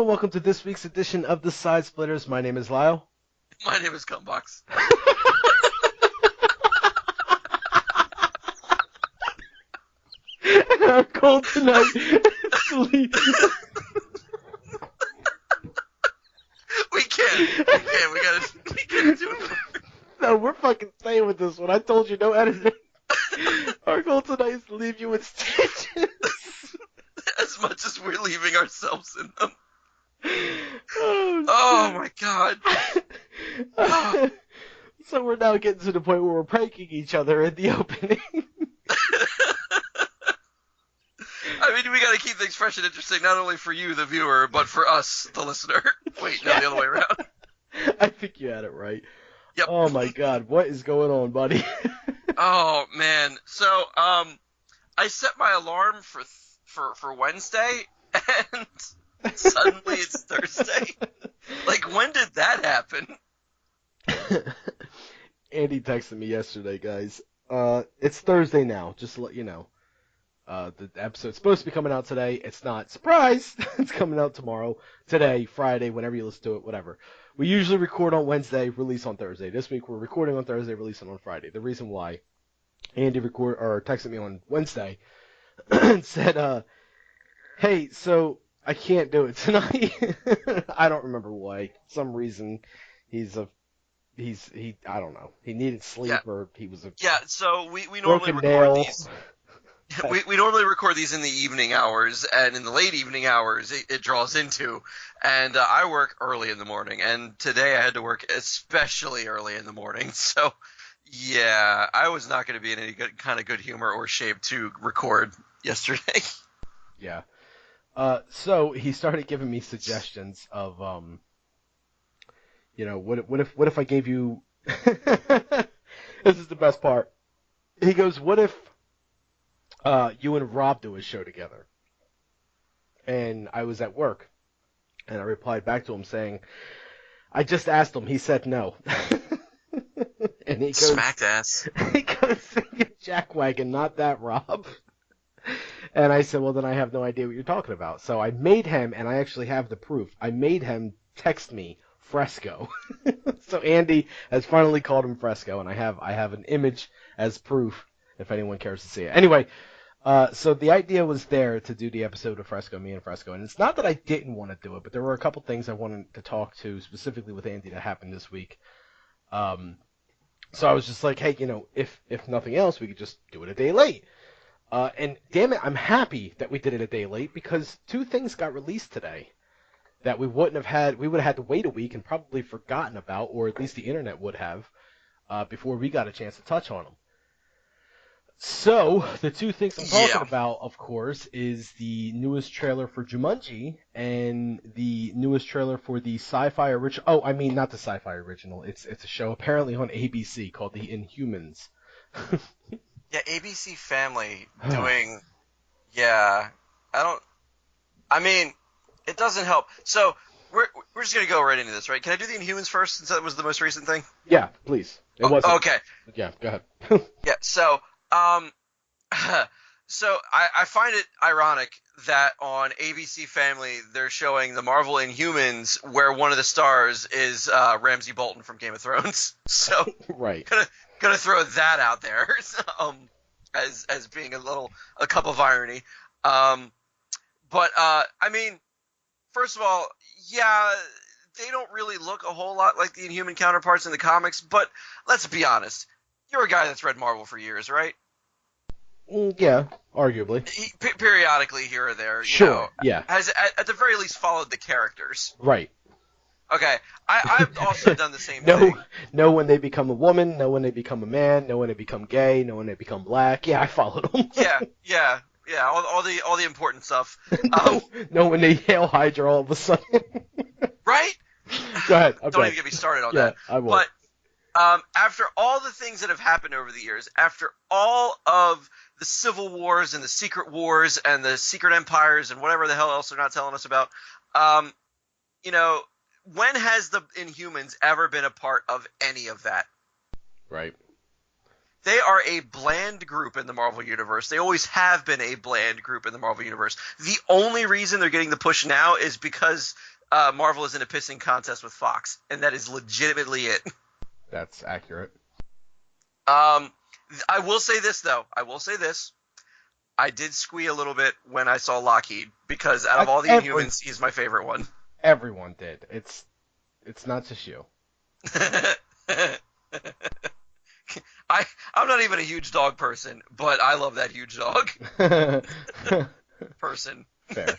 welcome to this week's edition of the Side Splitters. My name is Lyle. My name is Cumbox. Our goal tonight is to leave. We gotta do it. No, we're fucking staying with this one. I told you, no editing. Our goal tonight is to leave you with stitches. As much as we're leaving ourselves in them. Oh my god. So we're now getting to the point where we're pranking each other in the opening. I mean, we gotta keep things fresh and interesting, not only for you, the viewer, but for us, the listener. Wait, no, the other way around. I think you had it right. Yep. Oh my god, what is going on, buddy? Oh, man. So, I set my alarm for Wednesday, and suddenly it's Thursday. Like, when did that happen? Andy texted me yesterday, guys. It's Thursday now, just to let you know. The episode's supposed to be coming out today. It's not. Surprise! It's coming out tomorrow, today, Friday, whenever you listen to it, whatever. We usually record on Wednesday, release on Thursday. This week we're recording on Thursday, releasing on Friday. The reason why Andy texted me on Wednesday and said, hey, so I can't do it tonight. I don't remember why. Some reason I don't know. He needed sleep or he was so we normally record nail. These. We normally record these in the evening hours, and in the late evening hours it draws into. And I work early in the morning, and today I had to work especially early in the morning. So, yeah, I was not going to be in any kind of good humor or shape to record yesterday. Yeah. So he started giving me suggestions of, what if I gave you, this is the best part. He goes, what if, you and Rob do a show together? And I was at work, and I replied back to him saying, I just asked him, he said no. And he goes, smacked ass. He goes, jackwagon, not that, Rob. And I said, well, then I have no idea what you're talking about. So I made him, and I actually have the proof, I made him text me Fresco. So Andy has finally called him Fresco, and I have an image as proof if anyone cares to see it. Anyway, so the idea was there to do the episode of Fresco, me and Fresco, and it's not that I didn't want to do it, but there were a couple things I wanted to talk to specifically with Andy that happened this week. So I was just like, hey, if nothing else, we could just do it a day late. And damn it, I'm happy that we did it a day late because two things got released today that we would have had to wait a week and probably forgotten about, or at least the internet would have, before we got a chance to touch on them. So, the two things I'm talking about, of course, is the newest trailer for Jumanji and the newest trailer for the sci-fi original. Oh, I mean, not the sci-fi original. It's a show apparently on ABC called The Inhumans. Yeah, ABC Family doing. It doesn't help. So, we're just going to go right into this, right? Can I do The Inhumans first since that was the most recent thing? Yeah, please. It wasn't. Okay. Yeah, go ahead. Yeah, so I find it ironic that on ABC Family they're showing the Marvel Inhumans where one of the stars is Ramsay Bolton from Game of Thrones. So right, gonna throw that out there as being a cup of irony. But I mean, first of all, yeah, they don't really look a whole lot like the Inhuman counterparts in the comics. But let's be honest. You're a guy that's read Marvel for years, right? Yeah, arguably. Periodically here or there, sure, yeah. Has at the very least followed the characters. Right. Okay, I've also done the same thing. Know when they become a woman, know when they become a man, know when they become gay, know when they become black. Yeah, I followed them. yeah, all the important stuff. Know when they hail Hydra all of a sudden. Right? Go ahead. Don't even get me started on that. I will. But after all the things that have happened over the years, after all of the civil wars and the secret wars and the secret empires and whatever the hell else they're not telling us about, when has the Inhumans ever been a part of any of that? Right. They are a bland group in the Marvel Universe. They always have been a bland group in the Marvel Universe. The only reason they're getting the push now is because Marvel is in a pissing contest with Fox, and that is legitimately it. That's accurate. I will say this, though. I did squee a little bit when I saw Lockheed, because out of all the Inhumans, he's my favorite one. Everyone did. It's not just you. I'm not even a huge dog person, but I love that huge dog person. Fair.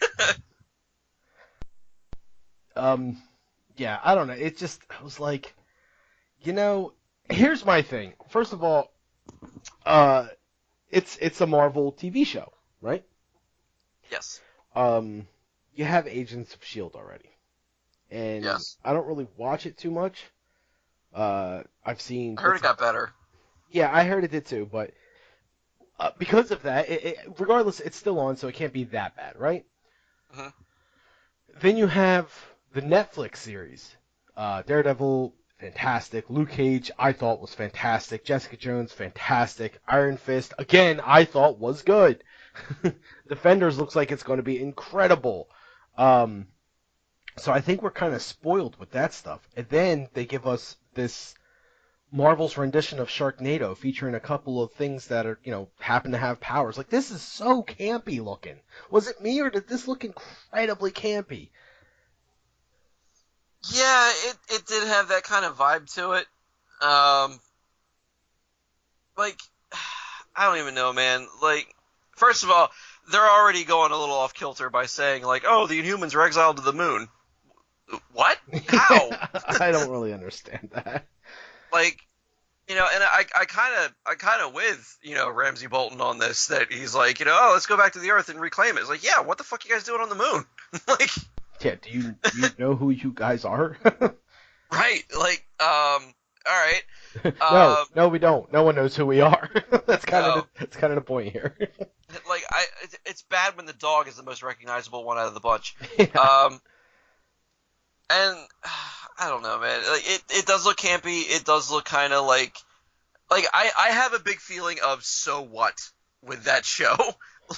Yeah, I don't know. I was like, here's my thing. First of all, it's a Marvel TV show, right? Yes. You have Agents of S.H.I.E.L.D. already. And yes. I don't really watch it too much. I heard it got better. Yeah, I heard it did too, but because of that, regardless, it's still on, so it can't be that bad, right? Mm-hmm. Then you have the Netflix series. Daredevil, fantastic. Luke Cage, I thought was fantastic. Jessica Jones, fantastic. Iron Fist, again, I thought was good. Defenders looks like it's going to be incredible. So I think we're kind of spoiled with that stuff. And then they give us this Marvel's rendition of Sharknado, featuring a couple of things that are, happen to have powers. Like, this is so campy looking. Was it me, or did this look incredibly campy? Yeah, it did have that kind of vibe to it. Like, I don't even know, man. Like, first of all, they're already going a little off kilter by saying, like, oh, the Inhumans are exiled to the moon. What? How? I don't really understand that. Like, and I kind of with, Ramsey Bolton on this, that he's like, oh, let's go back to the Earth and reclaim it. It's like, yeah, what the fuck are you guys doing on the moon? Like, yeah, do you know who you guys are? Right, like, all right. No, we don't. No one knows who we are. That's kind of the point here. Like, it's bad when the dog is the most recognizable one out of the bunch. Yeah. And I don't know, man. Like, it does look campy. It does look kind of like I have a big feeling of so what with that show.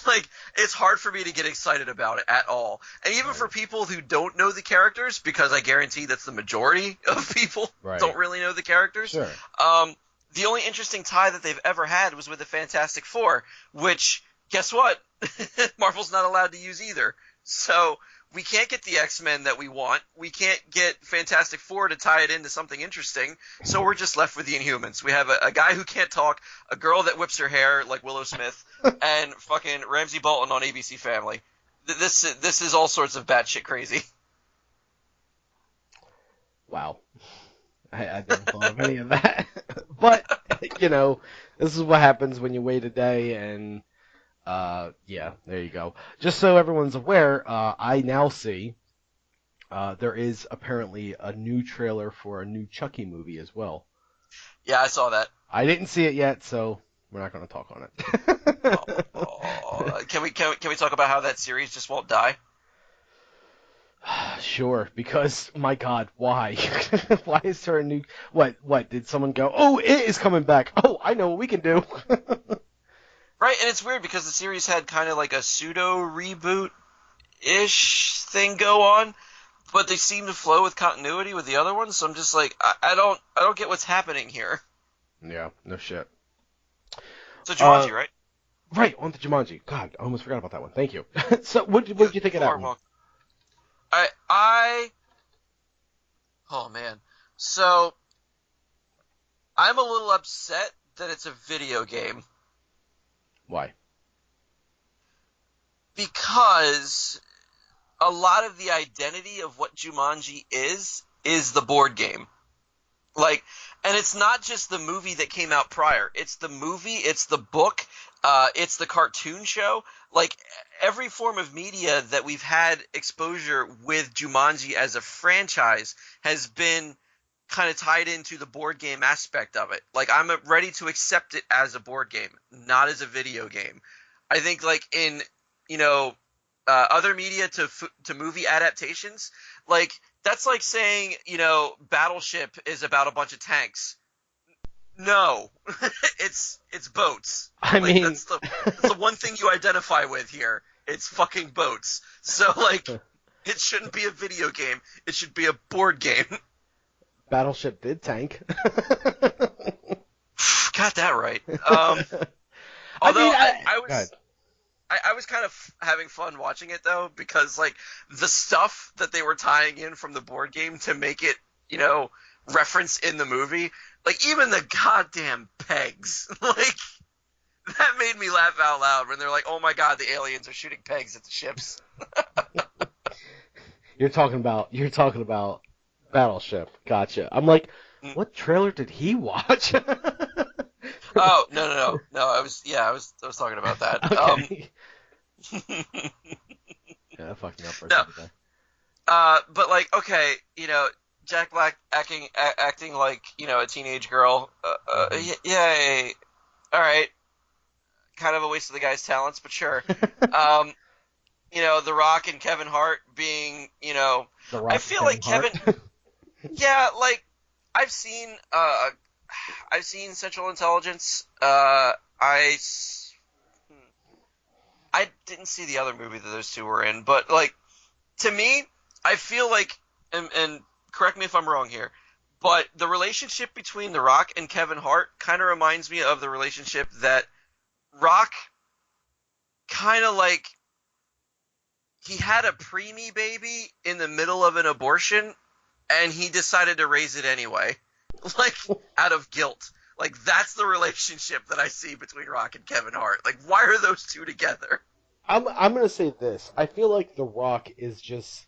Like, it's hard for me to get excited about it at all. And even for people who don't know the characters, because I guarantee that's the majority of people don't really know the characters. Sure. The only interesting tie that they've ever had was with the Fantastic Four, which, guess what? Marvel's not allowed to use either. So we can't get the X-Men that we want. We can't get Fantastic Four to tie it into something interesting. So we're just left with the Inhumans. We have a guy who can't talk, a girl that whips her hair like Willow Smith, and fucking Ramsey Bolton on ABC Family. This is all sorts of batshit crazy. Wow. I never thought of any of that. But, this is what happens when you wait a day, and yeah, there you go. Just so everyone's aware, I now see there is apparently a new trailer for a new Chucky movie as well. Yeah, I saw that. I didn't see it yet, so we're not going to talk on it. Can we talk about how that series just won't die? Sure, because my God, why? Why is there a new? What? Did someone go? Oh, it is coming back. Oh, I know what we can do. Right, and it's weird because the series had kind of like a pseudo reboot-ish thing go on, but they seem to flow with continuity with the other ones. So I'm just like, I don't get what's happening here. Yeah, no shit. So Jumanji, right? Right, on to Jumanji. God, I almost forgot about that one. Thank you. So, what did you think of that one? Oh man. So I'm a little upset that it's a video game. Why? Because a lot of the identity of what Jumanji is the board game. Like, and it's not just the movie that came out prior. It's the movie, it's the book, it's the cartoon show. Like, every form of media that we've had exposure with Jumanji as a franchise has been kind of tied into the board game aspect of it. Like, I'm ready to accept it as a board game, not as a video game. I think, like, in, other media to movie adaptations, like, that's like saying, Battleship is about a bunch of tanks. No, it's boats. I mean, that's the one thing you identify with here. It's fucking boats. So, like, It shouldn't be a video game. It should be a board game. Battleship did tank. Got that right. I Although mean, I go ahead. was I was kind of having fun watching it though, because like the stuff that they were tying in from the board game to make it, reference in the movie, like even the goddamn pegs, like that made me laugh out loud when they're like, "Oh my god, the aliens are shooting pegs at the ships." You're talking about Battleship. Gotcha. I'm like, Mm. what trailer did he watch? Oh no! I was talking about that. Okay. Yeah, that fucked me up for a No, second there. but like, okay, Jack Black acting like a teenage girl. Yay! All right, kind of a waste of the guy's talents, but sure. Um, The Rock and Kevin Hart being, The I Rock feel Kevin like Hart. yeah, like I've seen, I've seen Central Intelligence. I didn't see the other movie that those two were in, but like to me, I feel like, and correct me if I'm wrong here, but the relationship between The Rock and Kevin Hart kind of reminds me of the relationship that Rock kind of like he had a preemie baby in the middle of an abortion and he decided to raise it anyway. Like out of guilt. Like that's the relationship that I see between Rock and Kevin Hart. Like why are those two together? I'm gonna say this. I feel like The Rock is just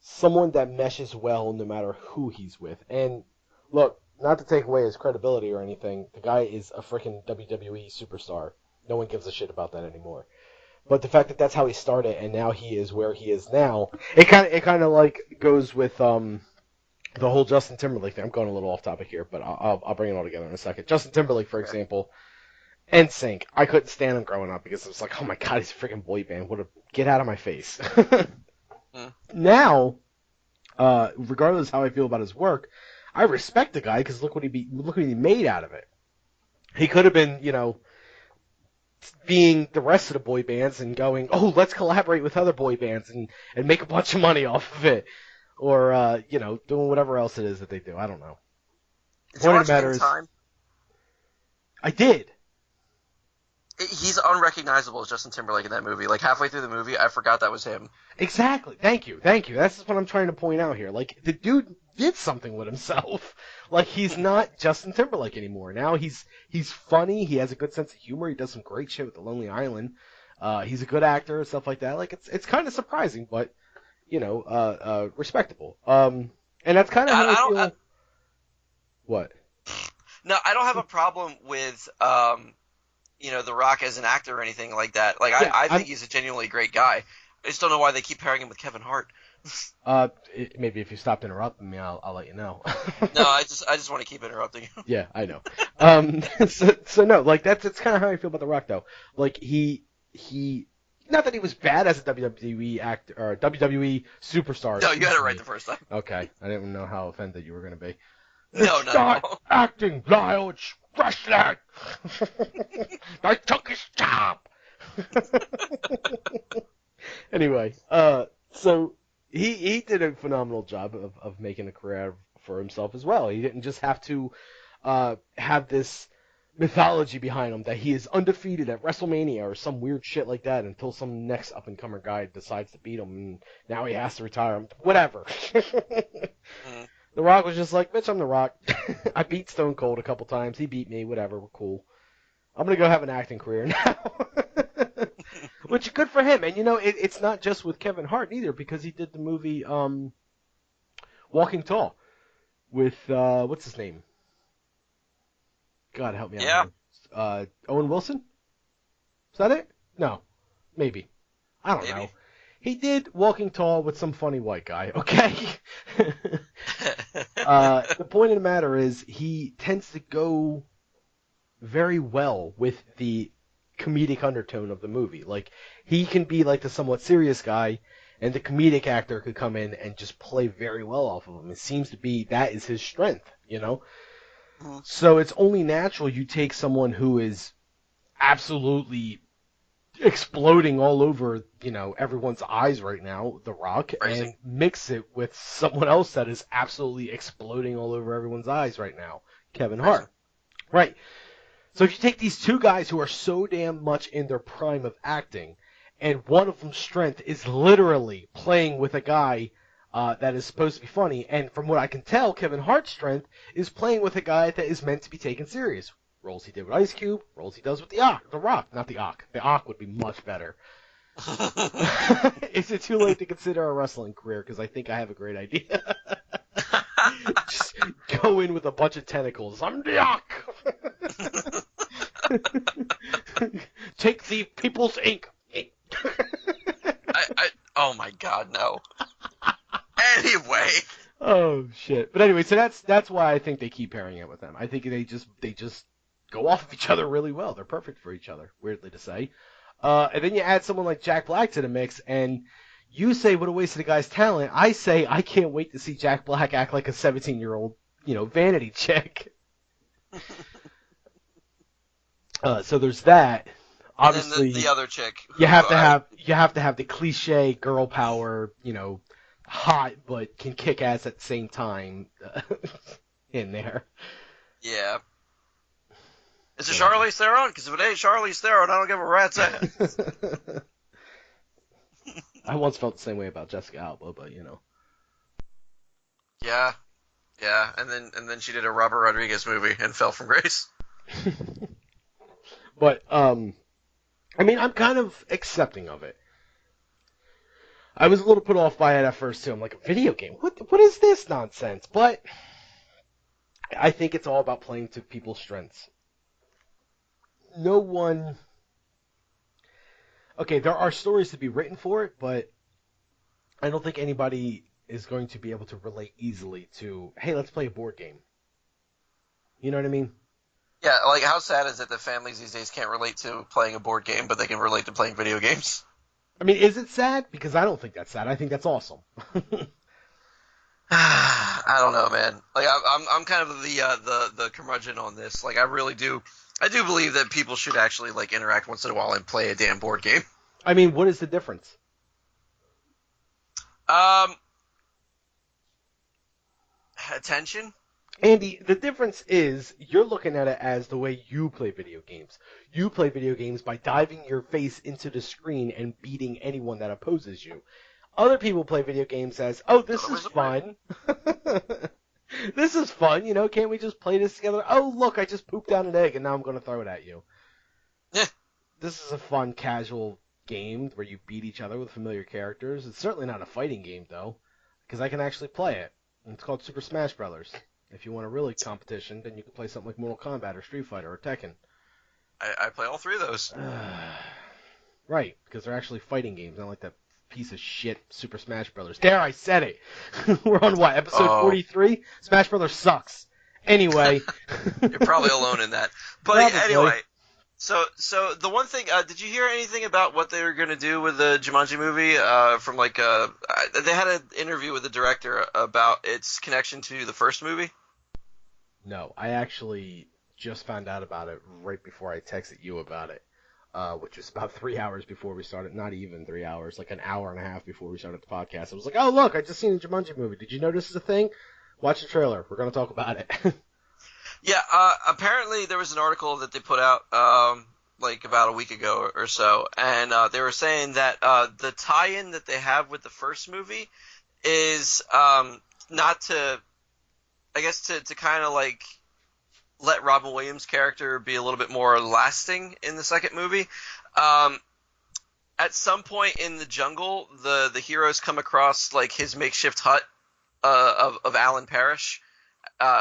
someone that meshes well no matter who he's with. And look, not to take away his credibility or anything, the guy is a freaking WWE superstar. No one gives a shit about that anymore. But the fact that that's how he started and now he is where he is now, it kind of like goes with the whole Justin Timberlake thing. I'm going a little off topic here, but I'll bring it all together in a second. Justin Timberlake, for example, NSYNC. I couldn't stand him growing up because it was like, oh my god, he's a freaking boy band. Get out of my face. Mm. Now, regardless of how I feel about his work, I respect the guy because look what he made out of it. He could have been, being the rest of the boy bands and going, oh, let's collaborate with other boy bands and make a bunch of money off of it, or doing whatever else it is that they do. I don't know. Did you Point of watch the matter In is, Time? I did. He's unrecognizable as Justin Timberlake in that movie. Like halfway through the movie, I forgot that was him. Exactly. Thank you. That's what I'm trying to point out here. Like the dude did something with himself. Like he's not Justin Timberlake anymore. Now he's funny. He has a good sense of humor. He does some great shit with The Lonely Island. He's a good actor and stuff like that. Like it's kind of surprising, but respectable. And that's kind of how I I don't. feel. What? No, I don't have a problem with The Rock as an actor or anything like that. Like Yeah, I think he's a genuinely great guy. I just don't know why they keep pairing him with Kevin Hart. Maybe if you stopped interrupting me, I'll let you know. No, I just want to keep interrupting you. Yeah, I know. So no, like that's kind of how I feel about The Rock though. Like he not that he was bad as a WWE actor or a WWE superstar. No, you had it right the first time. Okay, I didn't know how offended you were gonna be. No, It's no, not no. acting, Lyle. It's wrestling. I took his job. Anyway, so he did a phenomenal job of making a career for himself as well. He didn't just have to have this mythology behind him that he is undefeated at WrestleMania or some weird shit like that until some next up and comer guy decides to beat him and now he has to retire him. Whatever. Mm. The Rock was just like, bitch, I'm The Rock. I beat Stone Cold a couple times. He beat me. Whatever. We're cool. I'm gonna go have an acting career now. Which is good for him. And it's not just with Kevin Hart either because he did the movie Walking Tall with what's his name? God help me out Yeah. here. Owen Wilson? Is that it? No. Maybe. I don't Maybe. know. He did Walking Tall with some funny white guy, okay? The point of the matter is he tends to go very well with the comedic undertone of the movie. Like, he can be like the somewhat serious guy, and the comedic actor could come in and just play very well off of him. It seems to be that is his strength, Mhm. So it's only natural you take someone who is absolutely exploding all over, everyone's eyes right now, The Rock, Crazy. and mix it with someone else that is absolutely exploding all over everyone's eyes right now, Kevin Hart. Right. So if you take these two guys who are so damn much in their prime of acting, and one of them's strength is literally playing with a guy that is supposed to be funny, and from what I can tell, Kevin Hart's strength is playing with a guy that is meant to be taken serious. Roles he did with Ice Cube, roles he does with the Rock, not the Ock. The Ock would be much better. Is it too late to consider a wrestling career? Because I think I have a great idea. Just go in with a bunch of tentacles. I'm the Ock. Take the people's ink. Oh my God, no. Anyway. Oh shit. But anyway, so that's why I think they keep pairing it with them. I think they just go off of each other really well. They're perfect for each other, weirdly to say. And then you add someone like Jack Black to the mix, and you say what a waste of the guy's talent. I say I can't wait to see Jack Black act like a 17-year-old, vanity chick. So there's that. Obviously, and then the other chick. You have to have the cliche girl power, hot but can kick ass at the same time in there. Yeah. Is it Charlize Theron? Because if it ain't Charlize Theron, I don't give a rat's ass. I once felt the same way about Jessica Alba, but Yeah, and then she did a Robert Rodriguez movie and fell from grace. But I'm kind of accepting of it. I was a little put off by it at first too. I'm like, a video game? What is this nonsense? But I think it's all about playing to people's strengths. Okay, there are stories to be written for it, but I don't think anybody is going to be able to relate easily to, hey, let's play a board game. You know what I mean? Yeah, like how sad is it that families these days can't relate to playing a board game, but they can relate to playing video games? I mean, is it sad? Because I don't think that's sad. I think that's awesome. I don't know, man. Like I'm kind of the curmudgeon on this. Like I really do. I do believe that people should actually like interact once in a while and play a damn board game. I mean, what is the difference? Attention. Andy, the difference is you're looking at it as the way you play video games. You play video games by diving your face into the screen and beating anyone that opposes you. Other people play video games as, oh, this is fun. This is fun, can't we just play this together? Oh, look, I just pooped out an egg and now I'm going to throw it at you. Yeah. This is a fun, casual game where you beat each other with familiar characters. It's certainly not a fighting game, though, because I can actually play it. And it's called Super Smash Brothers. If you want a really competition, then you can play something like Mortal Kombat or Street Fighter or Tekken. I play all three of those. Right, because they're actually fighting games, not like that piece of shit Super Smash Brothers. There, I said it. We're on what, episode 43? Smash Brothers sucks. Anyway. You're probably alone in that. But Probably. Anyway, so the one thing, did you hear anything about what they were going to do with the Jumanji movie? They had an interview with the director about its connection to the first movie. No, I actually just found out about it right before I texted you about it. Which was about 3 hours before we started. Not even 3 hours, like an hour and a half before we started the podcast. I was like, oh, look, I just seen a Jumanji movie. Did you know this is a thing? Watch the trailer. We're going to talk about it. Yeah, apparently there was an article that they put out like about a week ago or so, and they were saying that the tie-in that they have with the first movie is not to, I guess, to kind of like let Robin Williams' character be a little bit more lasting in the second movie. At some point in the jungle, the heroes come across like his makeshift hut of Alan Parrish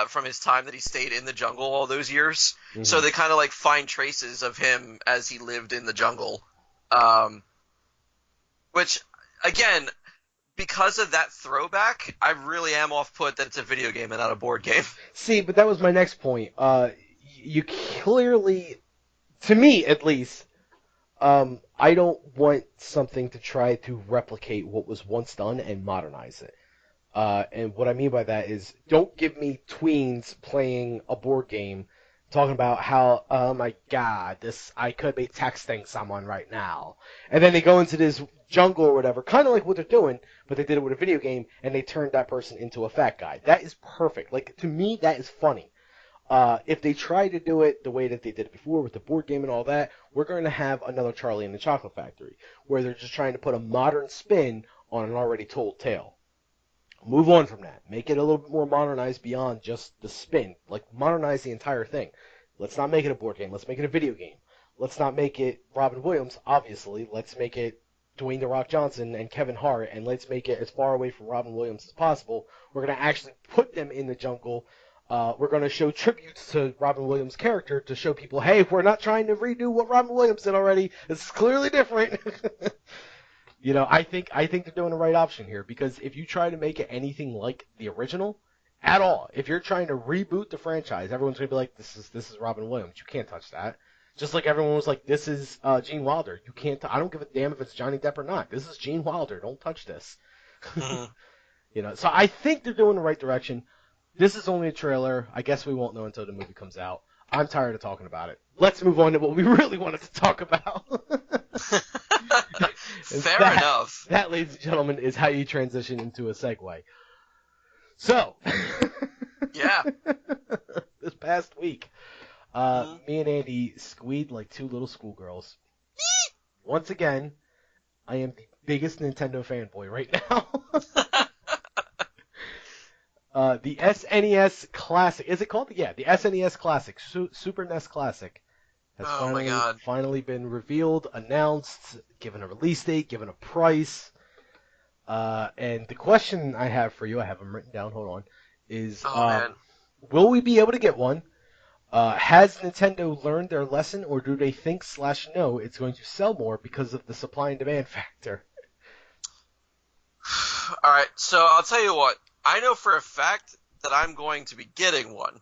from his time that he stayed in the jungle all those years. Mm-hmm. So they kind of like find traces of him as he lived in the jungle. Which, again, because of that throwback, I really am off-put that it's a video game and not a board game. See, but that was my next point. You clearly, to me at least, I don't want something to try to replicate what was once done and modernize it. And what I mean by that is, don't give me tweens playing a board game talking about how, oh my god, I could be texting someone right now. And then they go into this jungle or whatever, kind of like what they're doing, but they did it with a video game, and they turned that person into a fat guy. That is perfect. Like, to me, that is funny. If they try to do it the way that they did it before with the board game and all that, we're going to have another Charlie and the Chocolate Factory, where they're just trying to put a modern spin on an already told tale. Move on from that. Make it a little bit more modernized beyond just the spin. Like, modernize the entire thing. Let's not make it a board game. Let's make it a video game. Let's not make it Robin Williams, obviously. Let's make it Dwayne The Rock Johnson and Kevin Hart, and let's make it as far away from Robin Williams as possible. We're going to actually put them in the jungle. We're going to show tributes to Robin Williams' character to show people, hey, we're not trying to redo what Robin Williams did already. This is clearly different. You know, I think they're doing the right option here, because if you try to make it anything like the original at all, if you're trying to reboot the franchise, everyone's going to be like, this is Robin Williams. You can't touch that. Just like everyone was like, this is Gene Wilder. You can't. I don't give a damn if it's Johnny Depp or not. This is Gene Wilder. Don't touch this. Mm-hmm. You know, so I think they're doing the right direction. This is only a trailer. I guess we won't know until the movie comes out. I'm tired of talking about it. Let's move on to what we really wanted to talk about. Fair enough. That, ladies and gentlemen, is how you transition into a segue. So, yeah. This past week, me and Andy squeed like two little schoolgirls. Once again, I am the biggest Nintendo fanboy right now. The SNES Classic, is it called? Yeah, the SNES Classic, Super NES Classic, has finally been revealed, announced, given a release date, given a price. And the question I have for you, I have them written down, hold on, is will we be able to get one? Has Nintendo learned their lesson, or do they think / know it's going to sell more because of the supply and demand factor? Alright, so I'll tell you what. I know for a fact that I'm going to be getting one.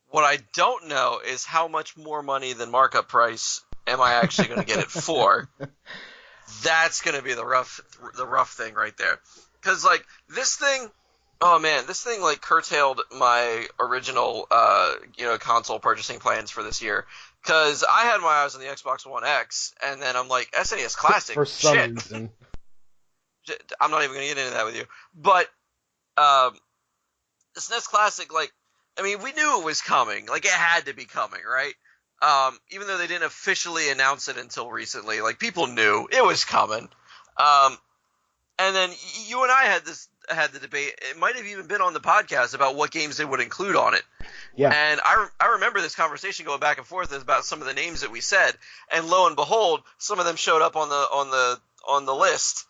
What I don't know is how much more money than markup price am I actually going to get it for. That's going to be the rough thing right there. Because, like, this thing, like, curtailed my original, console purchasing plans for this year. Because I had my eyes on the Xbox One X, and then I'm like, SNES Classic, for some reason. I'm not even going to get into that with you. But, the SNES Classic, like, I mean, we knew it was coming. Like, it had to be coming, right? Even though they didn't officially announce it until recently, like, people knew it was coming. And then you and I had the debate. It might have even been on the podcast about what games they would include on it. Yeah. And I remember this conversation going back and forth about some of the names that we said, and lo and behold, some of them showed up on the list.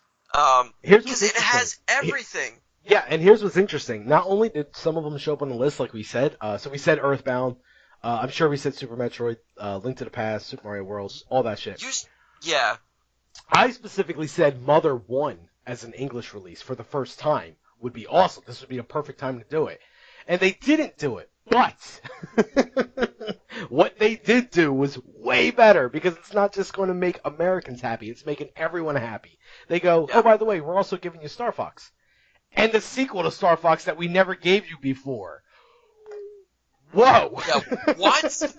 Because it has everything. Yeah, and here's what's interesting. Not only did some of them show up on the list, like we said, so we said Earthbound, I'm sure we said Super Metroid, Link to the Past, Super Mario World, all that shit. Yeah. I specifically said Mother 1 as an English release for the first time would be awesome. This would be a perfect time to do it. And they didn't do it. But what they did do was way better, because it's not just going to make Americans happy, it's making everyone happy. They go, oh, by the way, we're also giving you Star Fox. And the sequel to Star Fox that we never gave you before. Whoa! Yeah, what?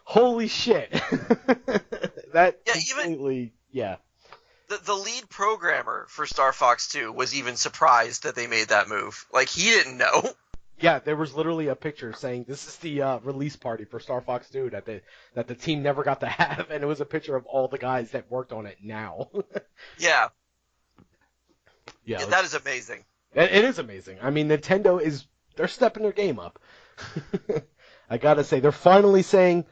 Holy shit. That completely, yeah. The lead programmer for Star Fox 2 was even surprised that they made that move. Like, he didn't know. Yeah, there was literally a picture saying this is the release party for Star Fox 2 that the team never got to have, and it was a picture of all the guys that worked on it now. Yeah. Yeah, that is amazing. It is amazing. I mean, Nintendo they're stepping their game up. I gotta say, they're finally saying,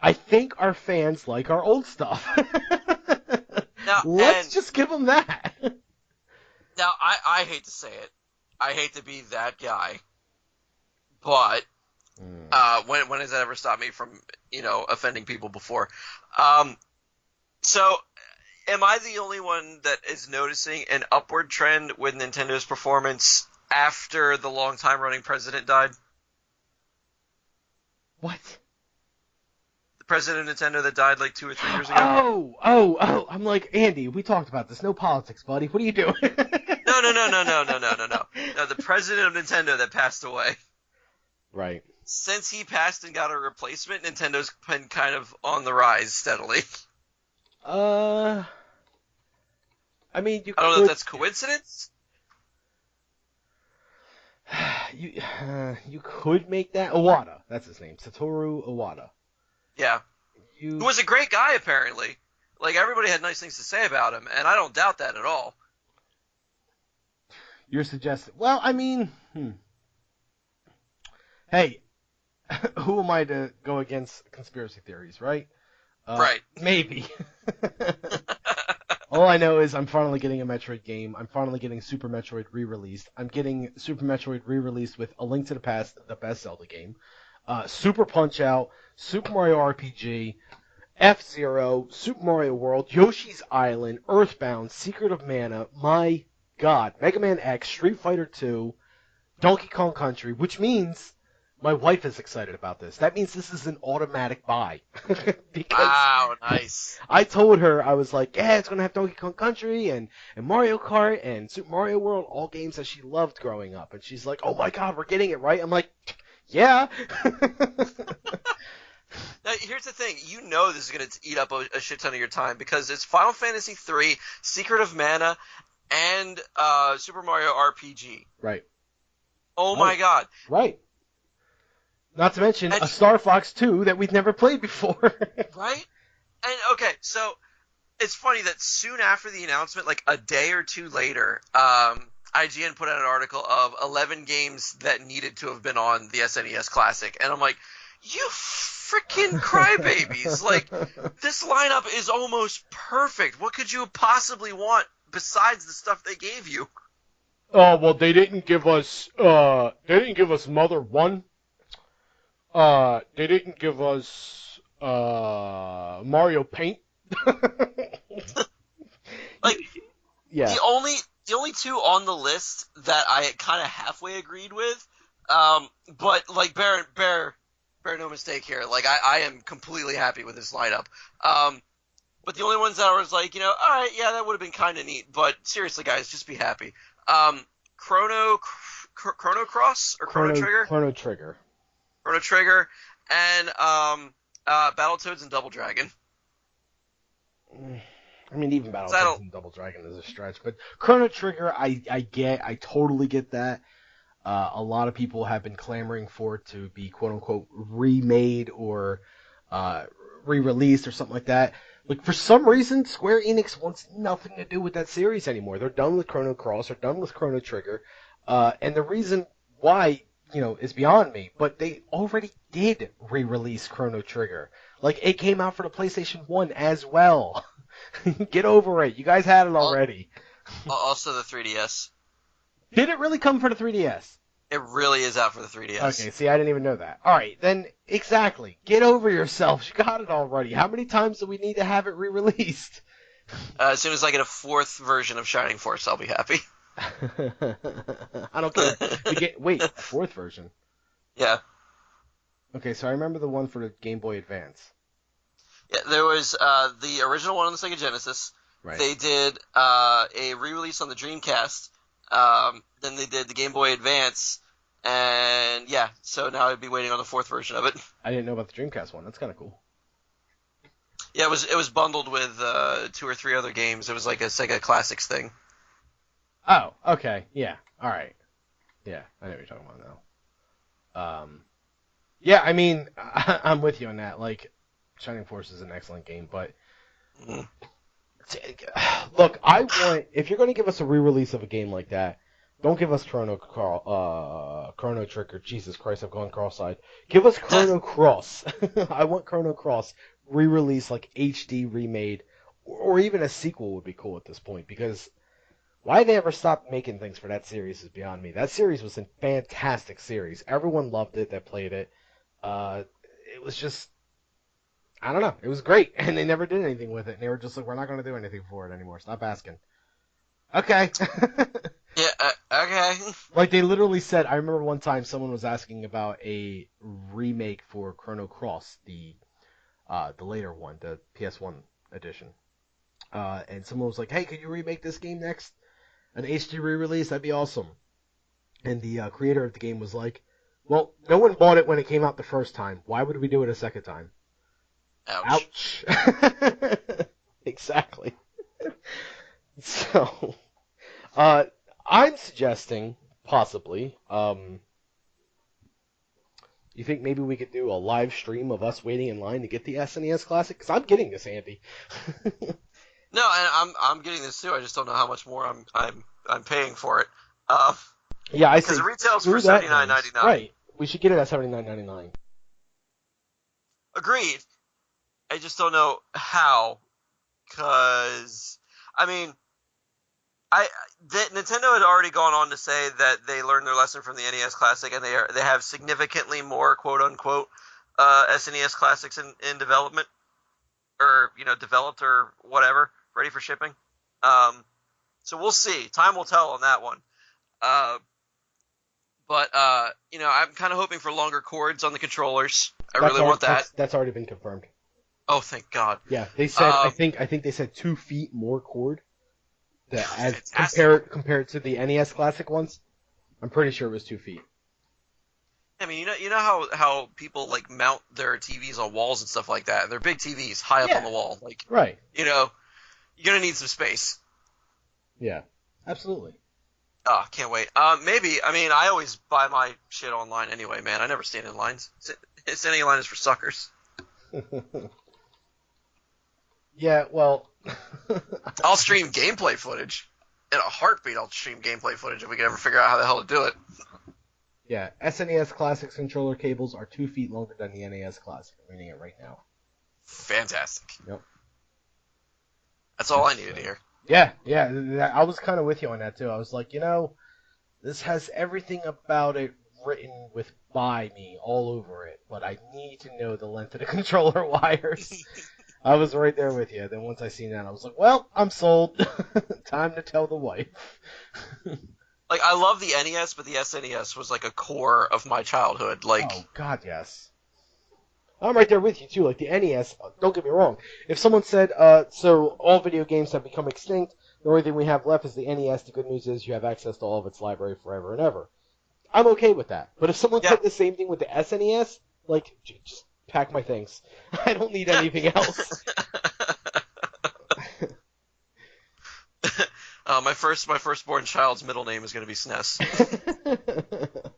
I think our fans like our old stuff. Now, let's just give them that. Now, I hate to say it. I hate to be that guy. But, when has that ever stopped me from, offending people before? So, am I the only one that is noticing an upward trend with Nintendo's performance after the long-time-running president died? What? The president of Nintendo that died like 2 or 3 years ago? Oh. I'm like, Andy, we talked about this. No politics, buddy. What are you doing? No. No, the president of Nintendo that passed away. Right. since he passed and got a replacement, Nintendo's been kind of on the rise steadily. I mean, I don't know if that's coincidence. You could make that Iwata. That's his name, Satoru Iwata. Yeah. Who was a great guy, apparently. Like, everybody had nice things to say about him, and I don't doubt that at all. You're suggesting... Well, I mean... Hey, who am I to go against conspiracy theories, right? Right. Maybe. All I know is I'm finally getting a Metroid game. I'm finally getting Super Metroid re-released. I'm getting Super Metroid re-released with A Link to the Past, the best Zelda game. Super Punch-Out, Super Mario RPG, F-Zero, Super Mario World, Yoshi's Island, Earthbound, Secret of Mana, my god, Mega Man X, Street Fighter 2, Donkey Kong Country, which means my wife is excited about this. That means this is an automatic buy. Because wow, nice. I told her, I was like, yeah, it's going to have Donkey Kong Country and Mario Kart and Super Mario World, all games that she loved growing up. And she's like, oh my god, we're getting it, right? I'm like, yeah. Now, here's the thing. You know this is going to eat up a shit ton of your time because it's Final Fantasy III, Secret of Mana, and Super Mario RPG. Right. Oh my god. Right. Not to mention a Star Fox 2 that we'd never played before. Right? And, okay, so it's funny that soon after the announcement, like a day or two later, IGN put out an article of 11 games that needed to have been on the SNES Classic. And I'm like, you freaking crybabies. Like, this lineup is almost perfect. What could you possibly want besides the stuff they gave you? Oh, well, they didn't give us Mother 1. They didn't give us Mario Paint. Like, yeah. The only two on the list that I kind of halfway agreed with, but like bear no mistake here. Like I am completely happy with this lineup. But the only ones that I was like, all right, yeah, that would have been kind of neat. But seriously, guys, just be happy. Chrono Cross or Chrono Trigger? Chrono Trigger. Chrono Trigger, and Battletoads and Double Dragon. I mean, even Battletoads and Double Dragon is a stretch, but Chrono Trigger, I totally get that. A lot of people have been clamoring for it to be quote unquote remade or re-released or something like that. Like, for some reason, Square Enix wants nothing to do with that series anymore. They're done with Chrono Cross, they're done with Chrono Trigger, and the reason why, is beyond me, but they already did re-release Chrono Trigger. Like, it came out for the PlayStation 1 as well. Get over it. You guys had it already. Also the 3DS. Did it really come for the 3DS? It really is out for the 3DS. Okay, see, I didn't even know that. Alright, then, exactly. Get over yourselves. You got it already. How many times do we need to have it re-released? As soon as I get a 4th version of Shining Force, I'll be happy. I don't care. Wait, 4th version? Yeah. Okay, so I remember the one for the Game Boy Advance. Yeah, there was the original one on the Sega Genesis. Right. They did a re-release on the Dreamcast. Then they did the Game Boy Advance. And yeah, so now I'd be waiting on the 4th version of it. I didn't know about the Dreamcast one. That's kind of cool. Yeah, it was bundled with 2 or 3 other games. It was like a Sega Classics thing. Oh, okay. Yeah. All right. Yeah, I know what you're talking about now. Yeah, I mean, I'm with you on that. Like, Shining Force is an excellent game, but look, if you're going to give us a re-release of a game like that, don't give us Chrono Trigger. Jesus Christ, I've gone cross-eyed. Give us Chrono Cross. I want Chrono Cross re-release, like HD remade, or even a sequel would be cool at this point, because why they ever stopped making things for that series is beyond me. That series was a fantastic series. Everyone loved it that played it. It was just, I don't know. It was great, and they never did anything with it. And they were just like, we're not going to do anything for it anymore. Stop asking. Okay. Yeah, okay. Like, they literally said, I remember one time someone was asking about a remake for Chrono Cross, the later one, the PS1 edition. And someone was like, hey, could you remake this game next? An HD re-release? That'd be awesome. And the creator of the game was like, Well, no one bought it when it came out the first time. Why would we do it a second time? Ouch. Exactly. So, I'm suggesting, possibly, you think maybe we could do a live stream of us waiting in line to get the SNES Classic? Because I'm getting this, Andy. No, and I'm getting this too. I just don't know how much more I'm paying for it. Yeah, I see. Because it retails Screw for that $79.99. noise. Right. We should get it at $79.99. Agreed. I just don't know how. Because I mean, Nintendo had already gone on to say that they learned their lesson from the NES Classic, and they have significantly more quote unquote SNES Classics in development, or developed or whatever, ready for shipping. So we'll see. Time will tell on that one. But I'm kind of hoping for longer cords on the controllers. I really want that. That's already been confirmed. Oh, thank God. Yeah, they said. I think they said 2 feet more cord. As compared to the NES Classic ones, I'm pretty sure it was 2 feet. I mean, you know how people like mount their TVs on walls and stuff like that. They're big TVs high up on the wall. Like, right. You're gonna need some space. Yeah, absolutely. Oh, can't wait. Maybe. I mean, I always buy my shit online anyway, man. I never stand in lines. Standing in line is for suckers. Yeah, well... I'll stream gameplay footage. In a heartbeat, I'll stream gameplay footage if we can ever figure out how the hell to do it. Yeah, SNES Classics controller cables are 2 feet longer than the NES Classic. I'm reading it right now. Fantastic. Yep. That's all I needed to hear. Yeah, I was kind of with you on that, too. I was like, this has everything about it written with "by me" all over it, but I need to know the length of the controller wires. I was right there with you. Then once I seen that, I was like, well, I'm sold. Time to tell the wife. Like, I love the NES, but the SNES was like a core of my childhood. Like, oh, God, yes. I'm right there with you, too. Like, the NES, don't get me wrong. If someone said, so all video games have become extinct, the only thing we have left is the NES, the good news is you have access to all of its library forever and ever. I'm okay with that. But if someone said the same thing with the SNES, like, just pack my things. I don't need anything else. My firstborn child's middle name is going to be SNES.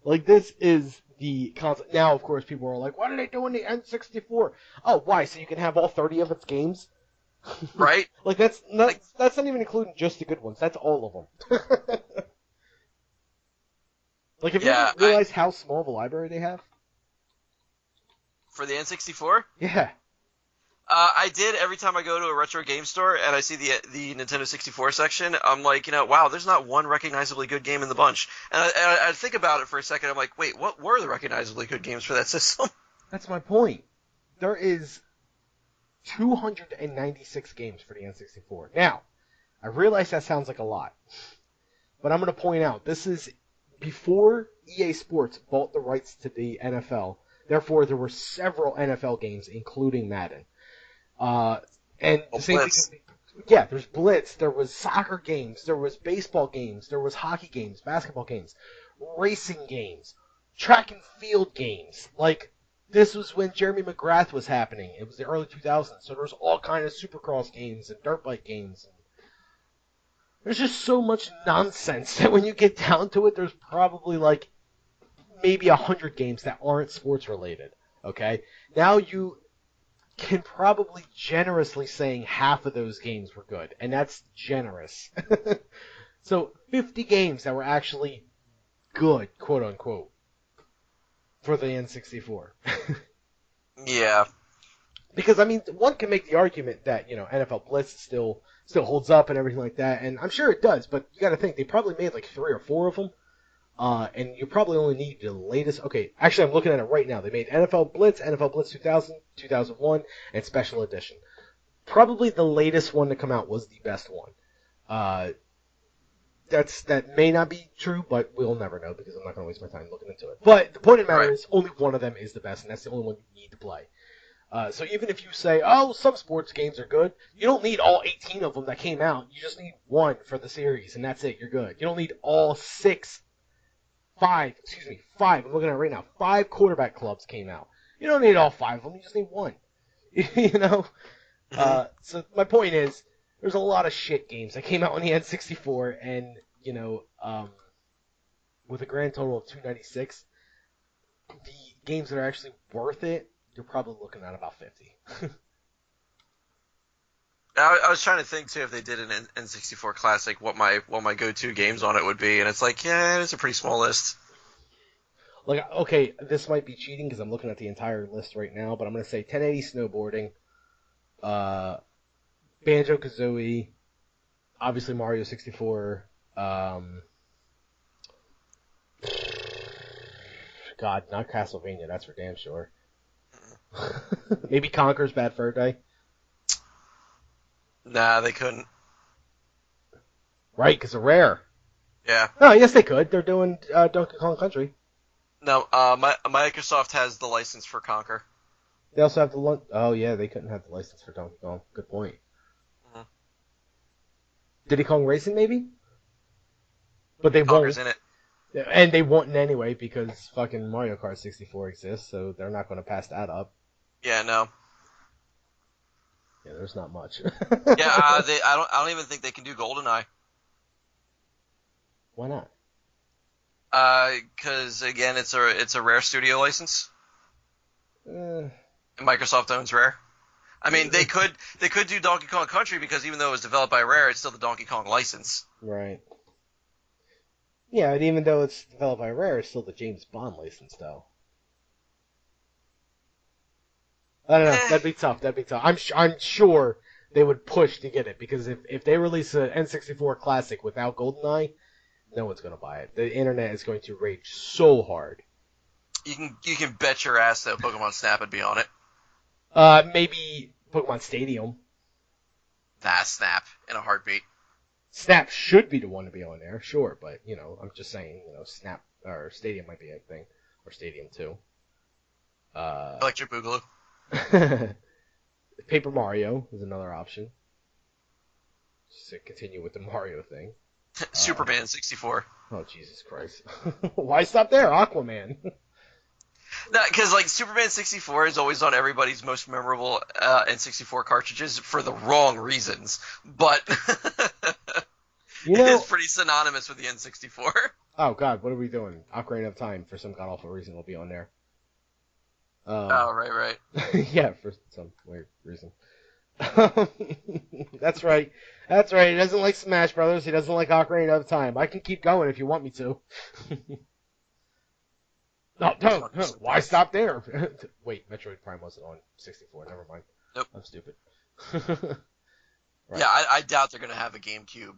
Like, this is the concept. Now, of course, people are like, what are they doing the N64? Oh, why? So you can have all 30 of its games? Right? Like, that's not even including just the good ones. That's all of them. Like, have you ever realized how small of a library they have? For the N64? Yeah. I did every time I go to a retro game store and I see the Nintendo 64 section. I'm like, wow, there's not one recognizably good game in the bunch. And I think about it for a second. I'm like, wait, what were the recognizably good games for that system? That's my point. There is 296 games for the N64. Now, I realize that sounds like a lot, but I'm going to point out this is before EA Sports bought the rights to the NFL. Therefore, there were several NFL games, including Madden. And the same thing, yeah, there's Blitz, there was soccer games, there was baseball games, there was hockey games, basketball games, racing games, track and field games. Like, this was when Jeremy McGrath was happening. It was the early 2000s, so there was all kind of supercross games and dirt bike games. There's just so much nonsense that when you get down to it, there's probably like maybe 100 games that aren't sports related. Okay? Now you can probably generously saying half of those games were good, and that's generous. So 50 games that were actually good, quote unquote, for the N64. Yeah. Because, I mean, one can make the argument that, NFL Blitz still holds up and everything like that, and I'm sure it does, but you gotta think, they probably made like 3 or 4 of them, and you probably only need the latest. Okay, actually, I'm looking at it right now. They made NFL Blitz 2000, 2001, and Special Edition. Probably the latest one to come out was the best one. That may not be true, but we'll never know because I'm not going to waste my time looking into it. But the point of the matter is, only one of them is the best, and that's the only one you need to play. So even if you say, oh, some sports games are good, you don't need all 18 of them that came out. You just need one for the series, and that's it. You're good. You don't need all 6 five. I'm looking at it right now. 5 quarterback clubs came out. You don't need all 5 of them. You just need one. You know. So my point is, there's a lot of shit games that came out on the N64, and with a grand total of 296, the games that are actually worth it, you're probably looking at about 50. I was trying to think too if they did an N64 Classic, what my go-to games on it would be, and it's like, yeah, it's a pretty small list. Like, okay, this might be cheating because I'm looking at the entire list right now, but I'm gonna say 1080 snowboarding, Banjo-Kazooie, obviously Mario 64, God, not Castlevania, that's for damn sure. Maybe Conker's Bad Fur Day. Nah, they couldn't. Right, because they're rare. Yeah. No, yes they could. They're doing Donkey Kong Country. No, Microsoft has the license for Conker. They also have the oh yeah, they couldn't have the license for Donkey Kong. Good point. Mm-hmm. Diddy Kong Racing maybe? But they Conker's won't. in it. And they won't anyway because fucking Mario Kart 64 exists, so they're not going to pass that up. Yeah, no. Yeah, there's not much. Yeah, I don't even think they can do GoldenEye. Why not? Because again, it's a Rare Studio license. Uh, Microsoft owns Rare. I mean, they could do Donkey Kong Country because even though it was developed by Rare, it's still the Donkey Kong license. right. Yeah, and even though it's developed by Rare, it's still the James Bond license, though. I don't know. That'd be tough. I'm sure they would push to get it because if they release an N64 Classic without GoldenEye, no one's going to buy it. The internet is going to rage so hard. You can bet your ass that Pokemon Snap would be on it. Maybe Pokemon Stadium. Nah, Snap in a heartbeat. Snap should be the one to be on there, sure, but I'm just saying, Snap or Stadium might be a thing, or Stadium 2. Electric Boogaloo. Paper Mario is another option. Just to continue with the Mario thing. Superman 64. Oh, Jesus Christ. Why stop there? Aquaman. No, because like Superman 64 is always on everybody's most memorable N64 cartridges for the wrong reasons, but it is pretty synonymous with the N64. Oh God, what are we doing? Ocarina of Time for some god awful reason will be on there. Oh right. Yeah, for some weird reason. That's right. He doesn't like Smash Brothers. He doesn't like Ocarina of Time. I can keep going if you want me to. No. Why stop there? Wait, Metroid Prime wasn't on 64. Never mind. Nope. I'm stupid. Right. Yeah, I doubt they're gonna have a GameCube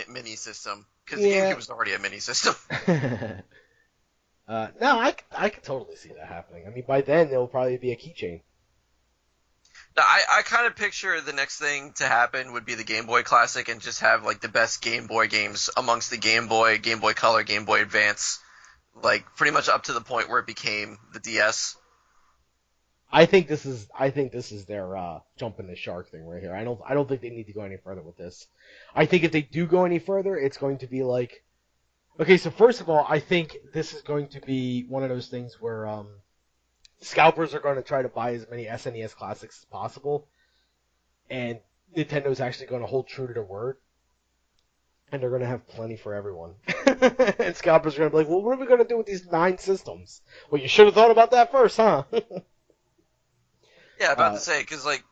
mini system because the GameCube was already a mini system. No, I could totally see that happening. I mean, by then there'll probably be a keychain. Now, I kind of picture the next thing to happen would be the Game Boy Classic and just have like the best Game Boy games amongst the Game Boy, Game Boy Color, Game Boy Advance, like pretty much up to the point where it became the DS. I think this is their jumping the shark thing right here. I don't think they need to go any further with this. I think if they do go any further, it's going to be like, okay, so first of all, I think this is going to be one of those things where scalpers are going to try to buy as many SNES classics as possible, and Nintendo's actually going to hold true to their word, and they're going to have plenty for everyone. And scalpers are going to be like, well, what are we going to do with these 9 systems? Well, you should have thought about that first, huh? Yeah, about to say, because like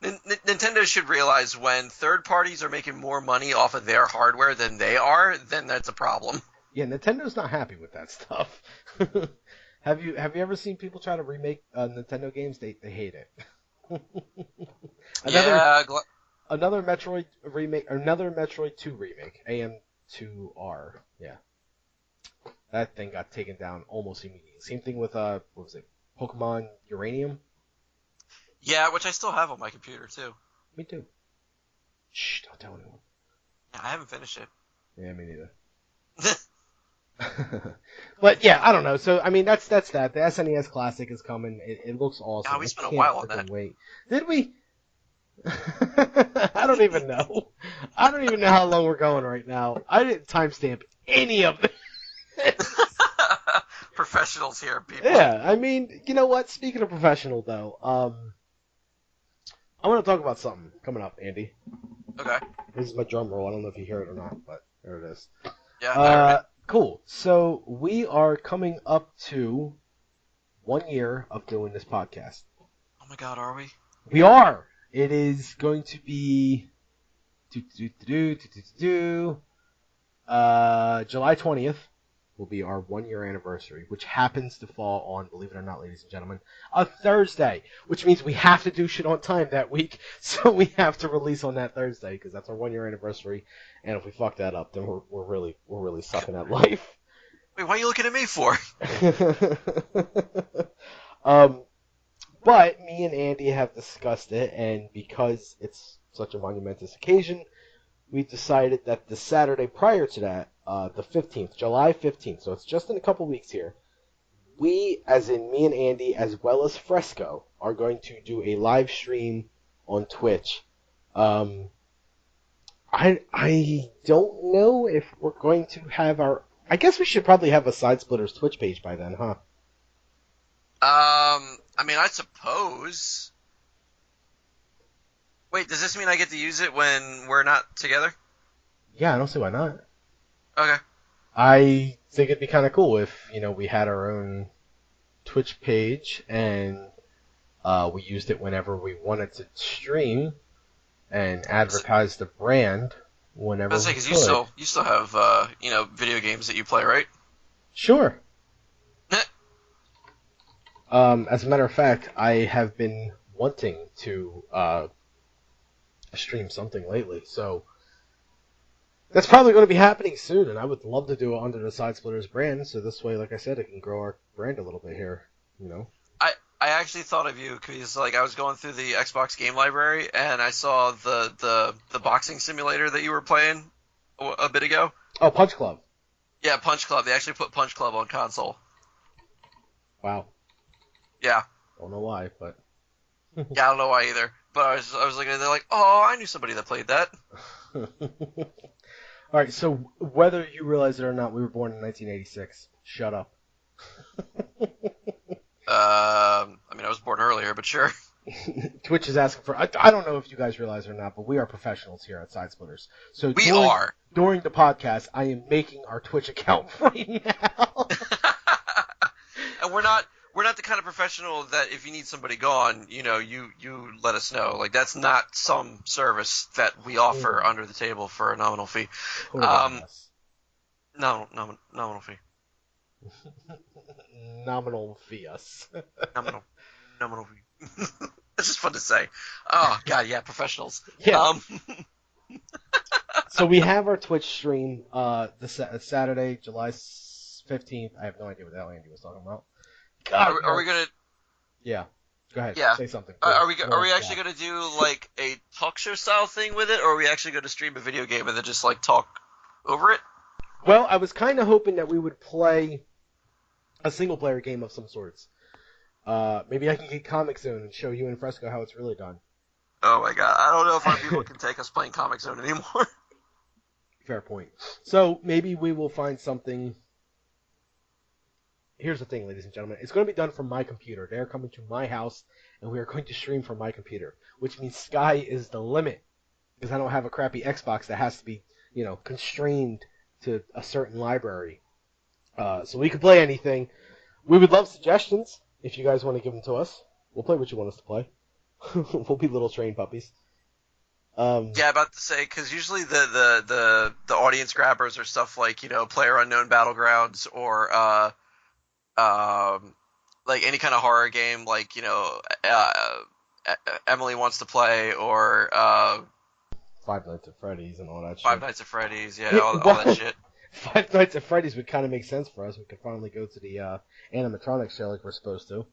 Nintendo should realize when third parties are making more money off of their hardware than they are, then that's a problem. Yeah, Nintendo's not happy with that stuff. Have you ever seen people try to remake Nintendo games? They hate it. Another Metroid remake, another Metroid 2 remake, AM2R. Yeah, that thing got taken down almost immediately. Same thing with what was it? Pokemon Uranium. Yeah, which I still have on my computer too. Me too. Shh! Don't tell anyone. Yeah, I haven't finished it. Yeah, me neither. But yeah, I don't know. So I mean, that's that. The SNES Classic is coming. It looks awesome. Yeah, we spent a while on that. Wait, did we? I don't even know. I don't even know how long we're going right now. I didn't timestamp any of this. Professionals here, people. Yeah, I mean, you know what? Speaking of professional, though, I want to talk about something coming up, Andy. Okay. This is my drum roll. I don't know if you hear it or not, but there it is. Yeah, I heard it. Cool. So we are coming up to 1 year of doing this podcast. Oh my God, are we? We are. It is going to be July 20th will be our 1 year anniversary, which happens to fall on, believe it or not, ladies and gentlemen, a Thursday, which means we have to do shit on time that week, so we have to release on that Thursday because that's our 1 year anniversary, and if we fuck that up, then we're really sucking at life. Wait, why are you looking at me for? But me and Andy have discussed it, and because it's such a monumentous occasion, we decided that the Saturday prior to that, the 15th, July 15th, so it's just in a couple weeks here, we, as in me and Andy, as well as Fresco, are going to do a live stream on Twitch. I don't know if we're going to have our... I guess we should probably have a Side Splitters Twitch page by then, huh? I mean, I suppose. Wait, does this mean I get to use it when we're not together? Yeah, I don't see why not. Okay. I think it'd be kind of cool if, we had our own Twitch page and we used it whenever we wanted to stream and advertise the brand whenever I was we because could. you still have video games that you play, right? Sure. As a matter of fact, I have been wanting to stream something lately, so that's probably going to be happening soon, and I would love to do it under the Side Splitters brand, so this way, like I said, it can grow our brand a little bit here. I actually thought of you because I was going through the Xbox game library and I saw the boxing simulator that you were playing a bit ago. Oh, Punch Club. Yeah, Punch Club. They actually put Punch Club on console. Wow. Yeah. Don't know why, but... Yeah, I don't know why either. But I was looking at it, they're like, oh, I knew somebody that played that. Alright, so whether you realize it or not, we were born in 1986. Shut up. I mean, I was born earlier, but sure. Twitch is asking for... I don't know if you guys realize it or not, but we are professionals here at Side Splitters. So We are. During the podcast, I am making our Twitch account right now. And we're not the kind of professional that if you need somebody gone, you let us know. Like, that's not some service that we offer under the table for a nominal fee. No, nominal fee. Nominal fees. Nominal fee. It's just fun to say. Oh God, yeah, professionals. Yeah. So we have our Twitch stream Saturday, July 15th. I have no idea what the hell Andy was talking about. God, are we gonna? Yeah. Go ahead. Yeah. Say something. Are we actually gonna do like a talk show style thing with it, or are we actually gonna stream a video game and then just like talk over it? Well, I was kind of hoping that we would play a single player game of some sorts. Maybe I can get Comic Zone and show you and Fresco how it's really done. Oh my God, I don't know if our people can take us playing Comic Zone anymore. Fair point. So maybe we will find something. Here's the thing, ladies and gentlemen. It's going to be done from my computer. They're coming to my house, and we are going to stream from my computer, which means sky is the limit, because I don't have a crappy Xbox that has to be, constrained to a certain library. So we can play anything. We would love suggestions if you guys want to give them to us. We'll play what you want us to play. We'll be little trained puppies. Yeah, about to say, because usually the audience grabbers are stuff like PlayerUnknown Battlegrounds or like any kind of horror game, like Emily wants to play, or Five Nights at Freddy's and all that shit. Five Nights at Freddy's, yeah, all that shit. Five Nights at Freddy's would kind of make sense for us. We could finally go to the animatronics show like we're supposed to.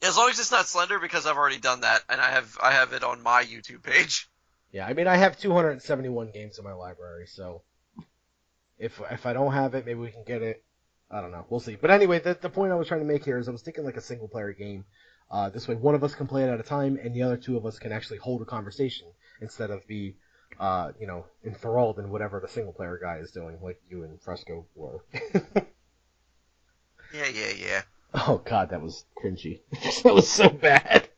As long as it's not Slender, because I've already done that, and I have it on my YouTube page. Yeah, I mean, I have 271 games in my library, so if I don't have it, maybe we can get it. I don't know. We'll see. But anyway, the point I was trying to make here is I was thinking like a single player game. This way, one of us can play it at a time, and the other two of us can actually hold a conversation instead of be, enthralled in whatever the single player guy is doing, like you and Fresco were. Yeah. Oh God, that was cringy. That was so bad.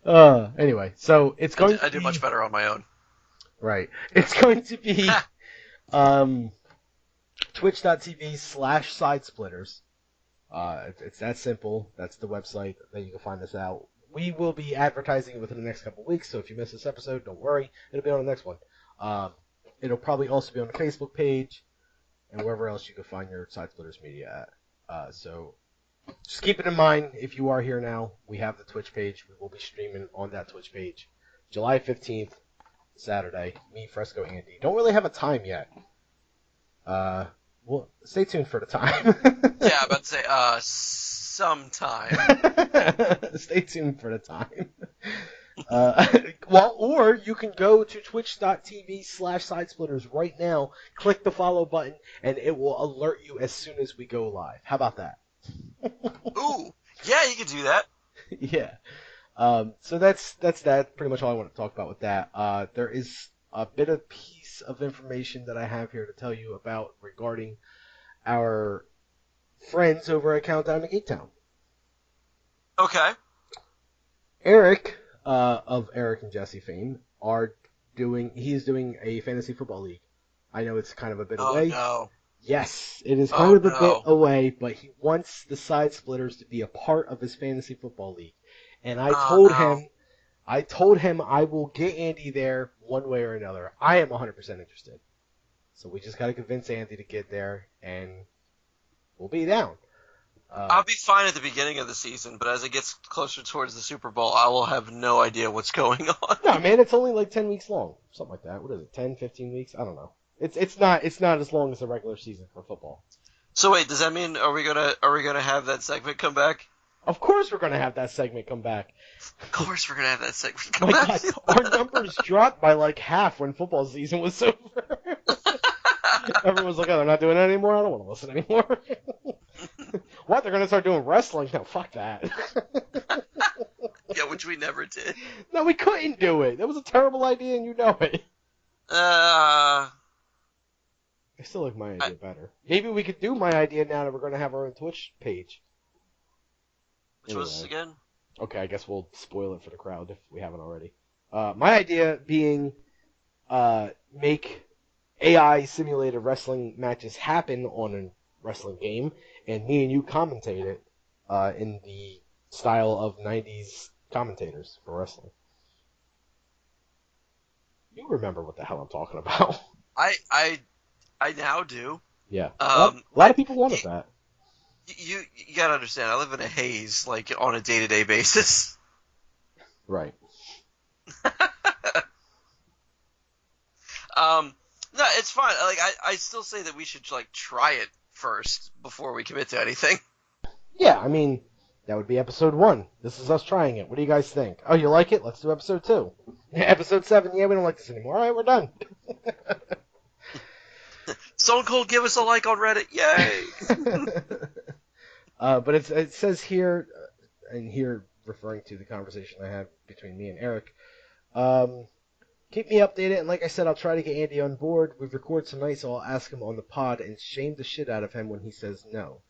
Anyway, so it's going to I do be... much better on my own. Right. It's going to be twitch.tv/sidesplitters. It's that simple. That's the website that you can find us out. We will be advertising it within the next couple of weeks, so if you miss this episode, don't worry. It'll be on the next one. It'll probably also be on the Facebook page and wherever else you can find your Side Splitters media at. So just keep it in mind, if you are here now, we have the Twitch page. We will be streaming on that Twitch page. July 15th, Saturday. Me, Fresco, Andy. Don't really have a time yet. Well, stay tuned for the time. Yeah, I'm about to say, sometime. Stay tuned for the time. Or you can go to twitch.tv/sidesplitters right now, click the follow button, and it will alert you as soon as we go live. How about that? Ooh, yeah, you can do that. Yeah. So that's that. Pretty much all I want to talk about with that. There is a piece of information that I have here to tell you about regarding our friends over at Countdown to Geek Town. Okay. Eric, of Eric and Jesse fame, he's doing a fantasy football league. I know it's kind of a bit away. Oh, no. Yes, it is kind of a bit away, but he wants the Side Splitters to be a part of his fantasy football league. And I told him I will get Andy there one way or another. I am 100% interested. So we just got to convince Andy to get there, and we'll be down. I'll be fine at the beginning of the season, but as it gets closer towards the Super Bowl, I will have no idea what's going on. No, man, it's only like 10 weeks long. Something like that. What is it, 10, 15 weeks? I don't know. It's not as long as the regular season for football. So wait, does that mean are we gonna have that segment come back? Of course we're going to have that segment come back. Of course we're gonna have that segment come back. God, our numbers dropped by like half when football season was over. Everyone's like, oh, they're not doing it anymore? I don't want to listen anymore. What? They're going to start doing wrestling? No, fuck that. Yeah, which we never did. No, we couldn't do it. That was a terrible idea, and you know it. I still like my idea better. Maybe we could do my idea now that we're going to have our own Twitch page. Which was this again? Okay, I guess we'll spoil it for the crowd if we haven't already. My idea being make AI simulated wrestling matches happen on a wrestling game, and me and you commentate it in the style of 90s commentators for wrestling. You remember what the hell I'm talking about. I now do. Yeah. A lot of people wanted that. You gotta understand, I live in a haze, like, on a day-to-day basis. Right. No, it's fine. Like, I still say that we should, like, try it first before we commit to anything. Yeah, I mean, that would be episode 1. This is us trying it. What do you guys think? Oh, you like it? Let's do episode 2. Episode 7, yeah, we don't like this anymore. Alright, we're done. Stone Cold, give us a like on Reddit. Yay! But it says here, and here referring to the conversation I had between me and Eric, keep me updated, and like I said, I'll try to get Andy on board. We've recorded tonight, so I'll ask him on the pod and shame the shit out of him when he says no.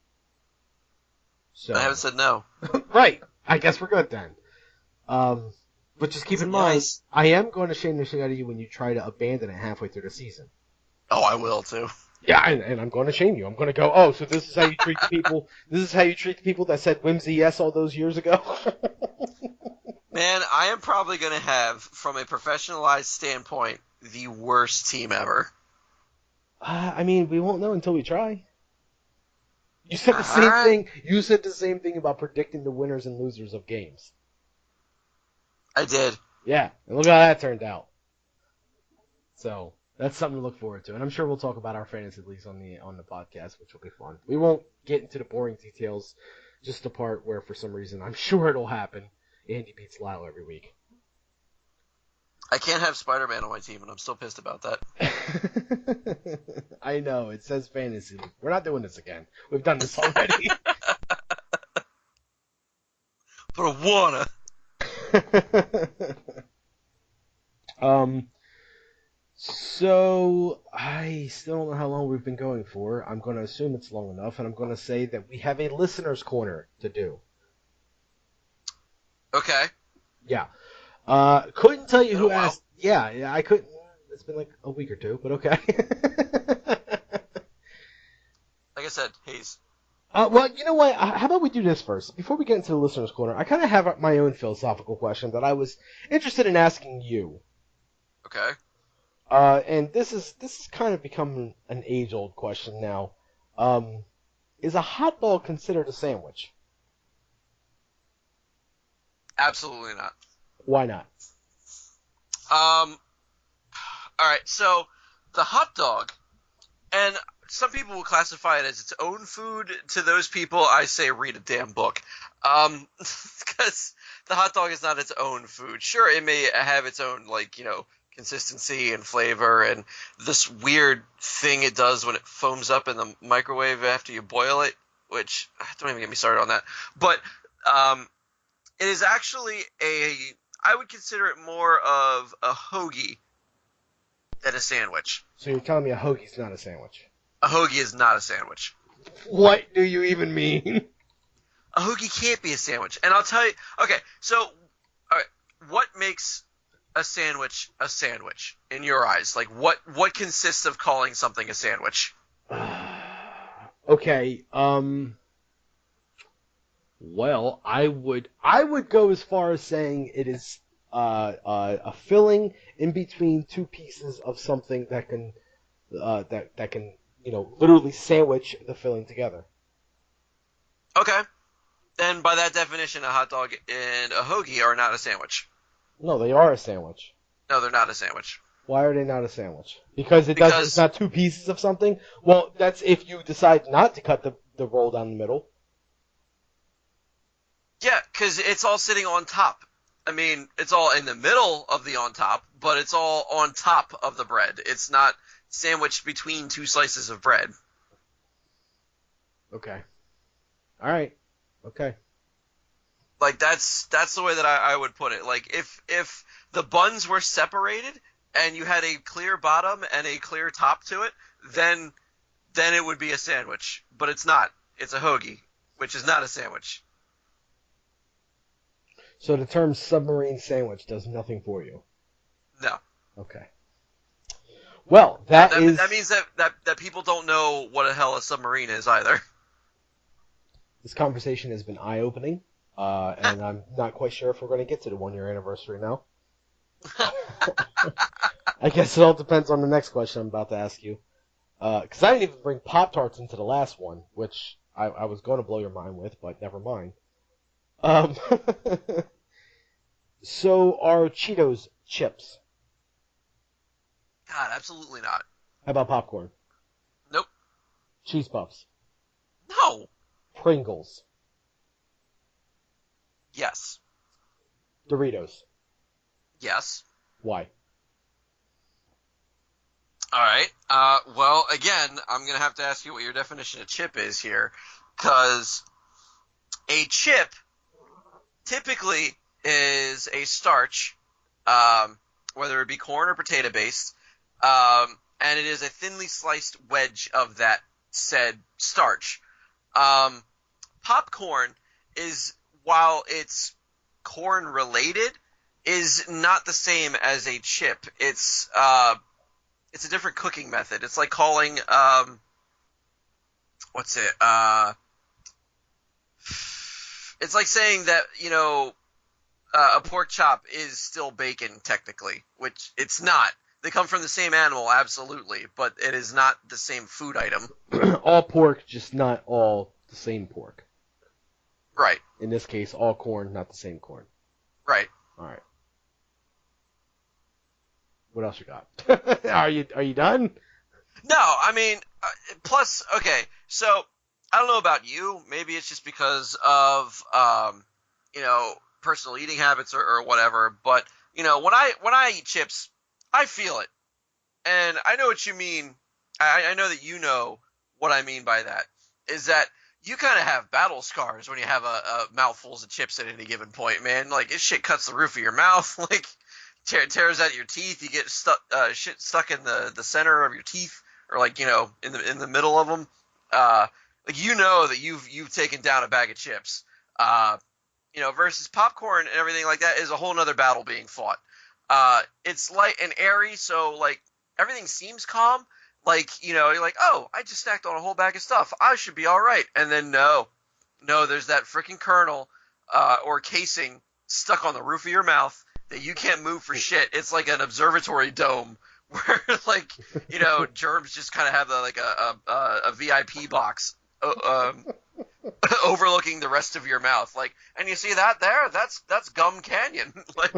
So, I haven't said no. Right. I guess we're good then. But just keep in mind, I am going to shame the shit out of you when you try to abandon it halfway through the season. Oh, I will too. Yeah, and I'm going to shame you. I'm going to go, oh, so this is how you treat the people. This is how you treat the people that said whimsy yes all those years ago. Man, I am probably going to have, from a professionalized standpoint, the worst team ever. I mean, we won't know until we try. You said the same thing. You said the same thing about predicting the winners and losers of games. I did. Yeah, and look how that turned out. So that's something to look forward to, and I'm sure we'll talk about our fantasy leagues on the podcast, which will be fun. We won't get into the boring details, just the part where, for some reason, I'm sure it'll happen. Andy beats Lyle every week. I can't have Spider-Man on my team, and I'm still pissed about that. I know, it says fantasy league. We're not doing this again. We've done this already. but I wanna. So I still don't know how long we've been going for. I'm going to assume it's long enough, and I'm going to say that we have a listener's corner to do. Okay. Yeah. Couldn't tell you Been a who while. asked. Yeah, I couldn't. It's been like a week or two, but okay. Like I said, Hayes. Well, you know what? How about we do this first? Before we get into the listener's corner, I kind of have my own philosophical question that I was interested in asking you. Okay. And this is kind of become an age-old question now. Um, is a hot dog considered a sandwich? Absolutely not. Why not? All right. So the hot dog, and some people will classify it as its own food. To those people, I say read a damn book. Because the hot dog is not its own food. Sure, it may have its own, like, consistency and flavor and this weird thing it does when it foams up in the microwave after you boil it, which, don't even get me started on that. But it is actually I would consider it more of a hoagie than a sandwich. So you're telling me a hoagie's not a sandwich? A hoagie is not a sandwich. What do you even mean? A hoagie can't be a sandwich. And I'll tell you, okay, so, all right, what makes a sandwich in your eyes? Like, what consists of calling something a sandwich? Okay. Well, I would go as far as saying it is a filling in between two pieces of something that can that can literally sandwich the filling together. Okay. Then by that definition, a hot dog and a hoagie are not a sandwich. No, they are a sandwich. No, they're not a sandwich. Why are they not a sandwich? Because it's Because, not two pieces of something? Well, that's if you decide not to cut the roll down the middle. yeah, because it's all sitting on top. I mean, it's all in the middle of the on top, but it's all on top of the bread. It's not sandwiched between two slices of bread. Okay. All right. Okay. Like that's the way that I would put it. Like if the buns were separated and you had a clear bottom and a clear top to it, then it would be a sandwich. But it's not. It's a hoagie, which is not a sandwich. So the term submarine sandwich does nothing for you. No. Okay. Well, that That, is that means that people don't know what the hell a submarine is either. this conversation has been eye-opening, and I'm not quite sure if we're going to get to the 1 year anniversary now. I guess it all depends on the next question I'm about to ask you. Because I didn't even bring Pop-Tarts into the last one, which I was going to blow your mind with, but never mind. Um, so are Cheetos chips? God, absolutely not. How about popcorn? Nope. Cheese puffs? No. Pringles? Yes. Doritos? Yes. Why? All right. Well, again, I'm gonna have to ask you what your definition of chip is here, because a chip typically is a starch, whether it be corn or potato based, and it is a thinly sliced wedge of that said starch. Um, Popcorn is, while it's corn related, is not the same as a chip. It's a different cooking method. It's like calling what's it? It's like saying that a pork chop is still bacon technically, which it's not. They come from the same animal, absolutely, but it is not the same food item. All pork, just not all the same pork. Right. In this case, all corn, not the same corn. Right. All right. What else you got? Are you done? No, I mean, plus, okay, so I don't know about you. Maybe it's just because of personal eating habits or whatever. But when I eat chips, I feel it, and I know what you mean. I know that you know what I mean by that. Is that you kind of have battle scars when you have a mouthfuls of chips at any given point, man. Like, this shit cuts the roof of your mouth, like, tears out your teeth. You get shit stuck in the center of your teeth, or like, in the middle of them. Like, that you've taken down a bag of chips. Versus popcorn and everything like that is a whole nother battle being fought. It's light and airy, so like everything seems calm. Like, you're like, oh, I just snacked on a whole bag of stuff. I should be all right. And then no, there's that freaking kernel or casing stuck on the roof of your mouth that you can't move for shit. It's like an observatory dome where like germs just kind of have a VIP box overlooking the rest of your mouth. Like, and you see that there? That's Gum Canyon. Like,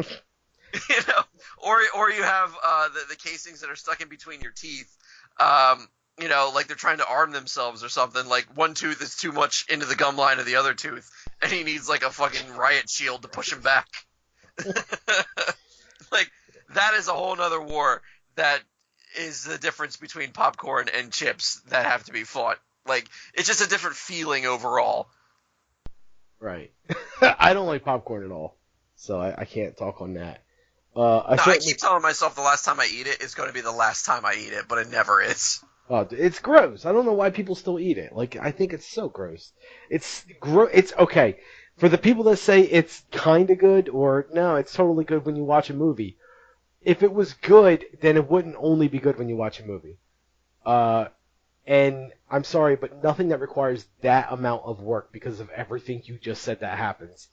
or you have the casings that are stuck in between your teeth. Like they're trying to arm themselves or something. Like, one tooth is too much into the gum line of the other tooth, and he needs like a fucking riot shield to push him back. Like, that is a whole nother war that is the difference between popcorn and chips that have to be fought. Like, it's just a different feeling overall. Right. I don't like popcorn at all, so I can't talk on that. I keep telling myself the last time I eat it is going to be the last time I eat it, but it never is. It's gross. I don't know why people still eat it. Like, I think it's so gross. It's okay. For the people that say it's kind of good, or no, it's totally good when you watch a movie. If it was good, then it wouldn't only be good when you watch a movie. And I'm sorry, but nothing that requires that amount of work because of everything you just said that happens,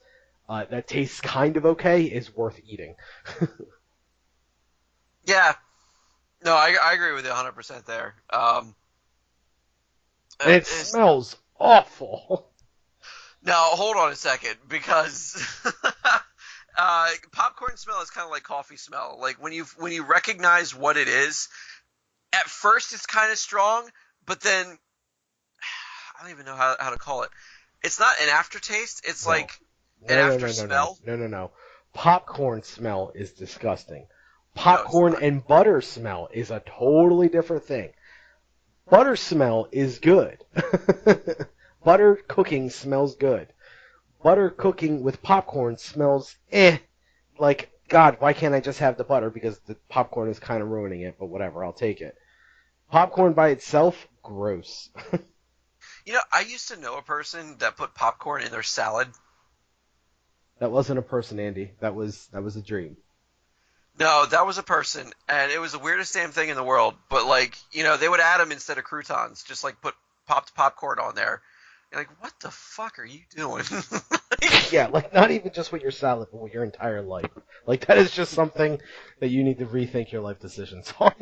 that tastes kind of okay, is worth eating. Yeah. No, I agree with you 100% there. And it smells awful. Now, hold on a second, because popcorn smell is kind of like coffee smell. Like, when you recognize what it is, at first it's kind of strong, but then I don't even know how to call it. It's not an aftertaste. It's like an after smell. No. Popcorn smell is disgusting. Popcorn and butter smell is a totally different thing. Butter smell is good. Butter cooking smells good. Butter cooking with popcorn smells like, God, why can't I just have the butter? Because the popcorn is kind of ruining it, but whatever, I'll take it. Popcorn by itself, gross. I used to know a person that put popcorn in their salad. That wasn't a person, Andy. That was a dream. No, that was a person, and it was the weirdest damn thing in the world. But, like, they would add them instead of croutons, just like put popped popcorn on there. You're like, what the fuck are you doing? Yeah, like, not even just with your salad, but with your entire life. Like, that is just something that you need to rethink your life decisions on.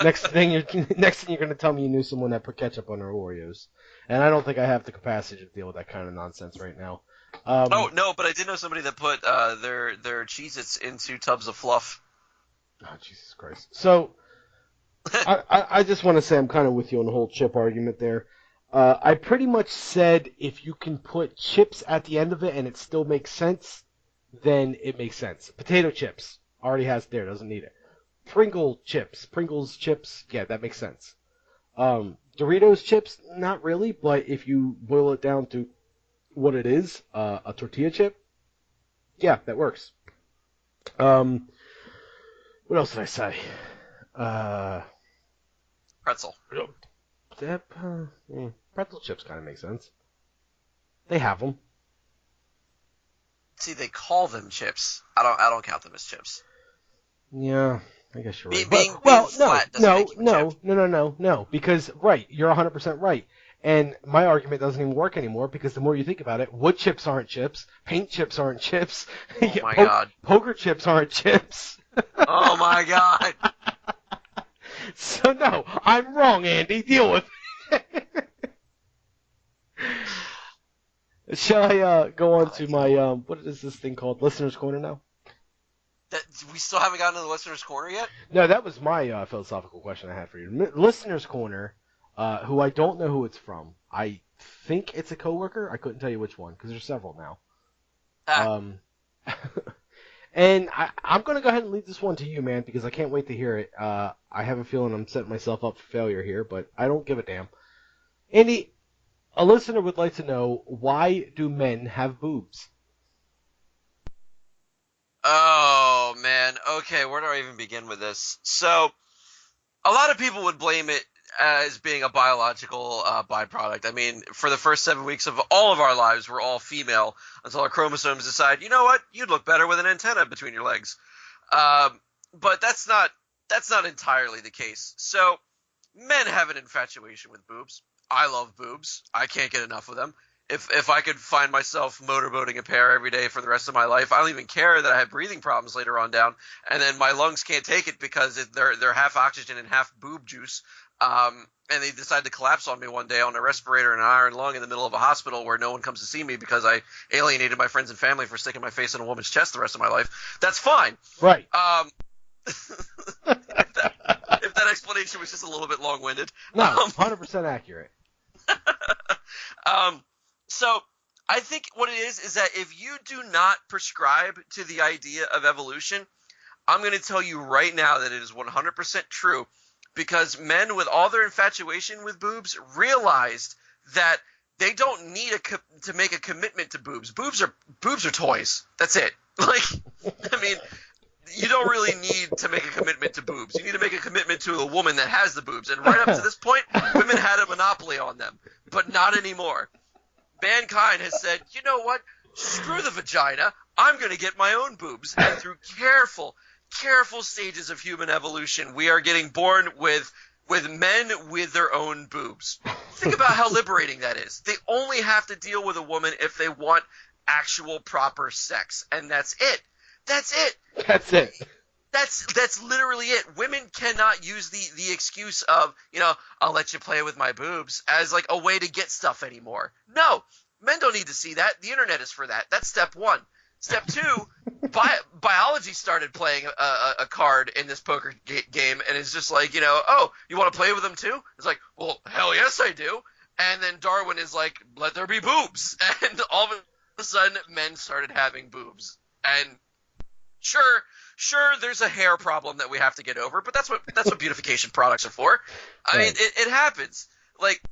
Next thing you're going to tell me you knew someone that put ketchup on their Oreos, and I don't think I have the capacity to deal with that kind of nonsense right now. Oh no, but I did know somebody that put their Cheez-Its into tubs of fluff. Oh, Jesus Christ! So I just want to say I'm kind of with you on the whole chip argument there. I pretty much said if you can put chips at the end of it and it still makes sense, then it makes sense. Potato chips already has it there, doesn't need it. Pringles chips, yeah, that makes sense. Doritos chips, not really, but if you boil it down to what it is, a tortilla chip, yeah, that works. What else did I say? Pretzel. Pretzel chips kind of make sense. They have them. See, they call them chips. I don't count them as chips. Yeah, I guess you're right. Being flat doesn't make them a chip. No, because, right, you're 100% right. And my argument doesn't even work anymore because the more you think about it, wood chips aren't chips, paint chips aren't chips, oh my God, poker chips aren't chips. Oh my God. So no, I'm wrong, Andy. Deal with it. Shall I go on to my what is this thing called? Listener's Corner now? We still haven't gotten to the Listener's Corner yet? No, that was my philosophical question I had for you. Listener's Corner, who I don't know who it's from. I think it's a coworker. I couldn't tell you which one because there's several now. And I'm going to go ahead and leave this one to you, man, because I can't wait to hear it. I have a feeling I'm setting myself up for failure here, but I don't give a damn. Andy, A listener would like to know, why do men have boobs? Oh man. Okay, where do I even begin with this? So, a lot of people would blame it as being a biological byproduct. I mean, for the first 7 weeks of all of our lives, we're all female until our chromosomes decide, you know what, you'd look better with an antenna between your legs. But that's not entirely the case. So, men have an infatuation with boobs. I love boobs. I can't get enough of them. If I could find myself motorboating a pair every day for the rest of my life, I don't even care that I have breathing problems later on down, and then my lungs can't take it because they're half oxygen and half boob juice. And they decide to collapse on me one day on a respirator and an iron lung in the middle of a hospital where no one comes to see me because I alienated my friends and family for sticking my face in a woman's chest the rest of my life. That's fine. Right. If that explanation was just a little bit long-winded. No, 100% accurate. So I think what it is that if you do not prescribe to the idea of evolution, I'm going to tell you right now that it is 100% true, because men with all their infatuation with boobs realized that they don't need to make a commitment to boobs. Boobs are toys. That's it. Like, I mean, you don't really need to make a commitment to boobs. You need to make a commitment to a woman that has the boobs. And right up to this point, women had a monopoly on them, but not anymore. Mankind has said, you know what? Screw the vagina. I'm going to get my own boobs. And through careful stages of human evolution, we are getting born with men with their own boobs. Think about how liberating that is. They only have to deal with a woman if they want actual proper sex, and that's it. That's it. That's it. That's literally it. Women cannot use the excuse of, I'll let you play with my boobs as like a way to get stuff anymore. No, men don't need to see that. The internet is for that. That's step one. Step two, biology started playing a card in this poker game, and it's just like, oh, you want to play with them too? It's like, well, hell yes I do. And then Darwin is like, let there be boobs. And all of a sudden, men started having boobs. And Sure, there's a hair problem that we have to get over, but that's what beautification products are for. I mean, it happens. Like,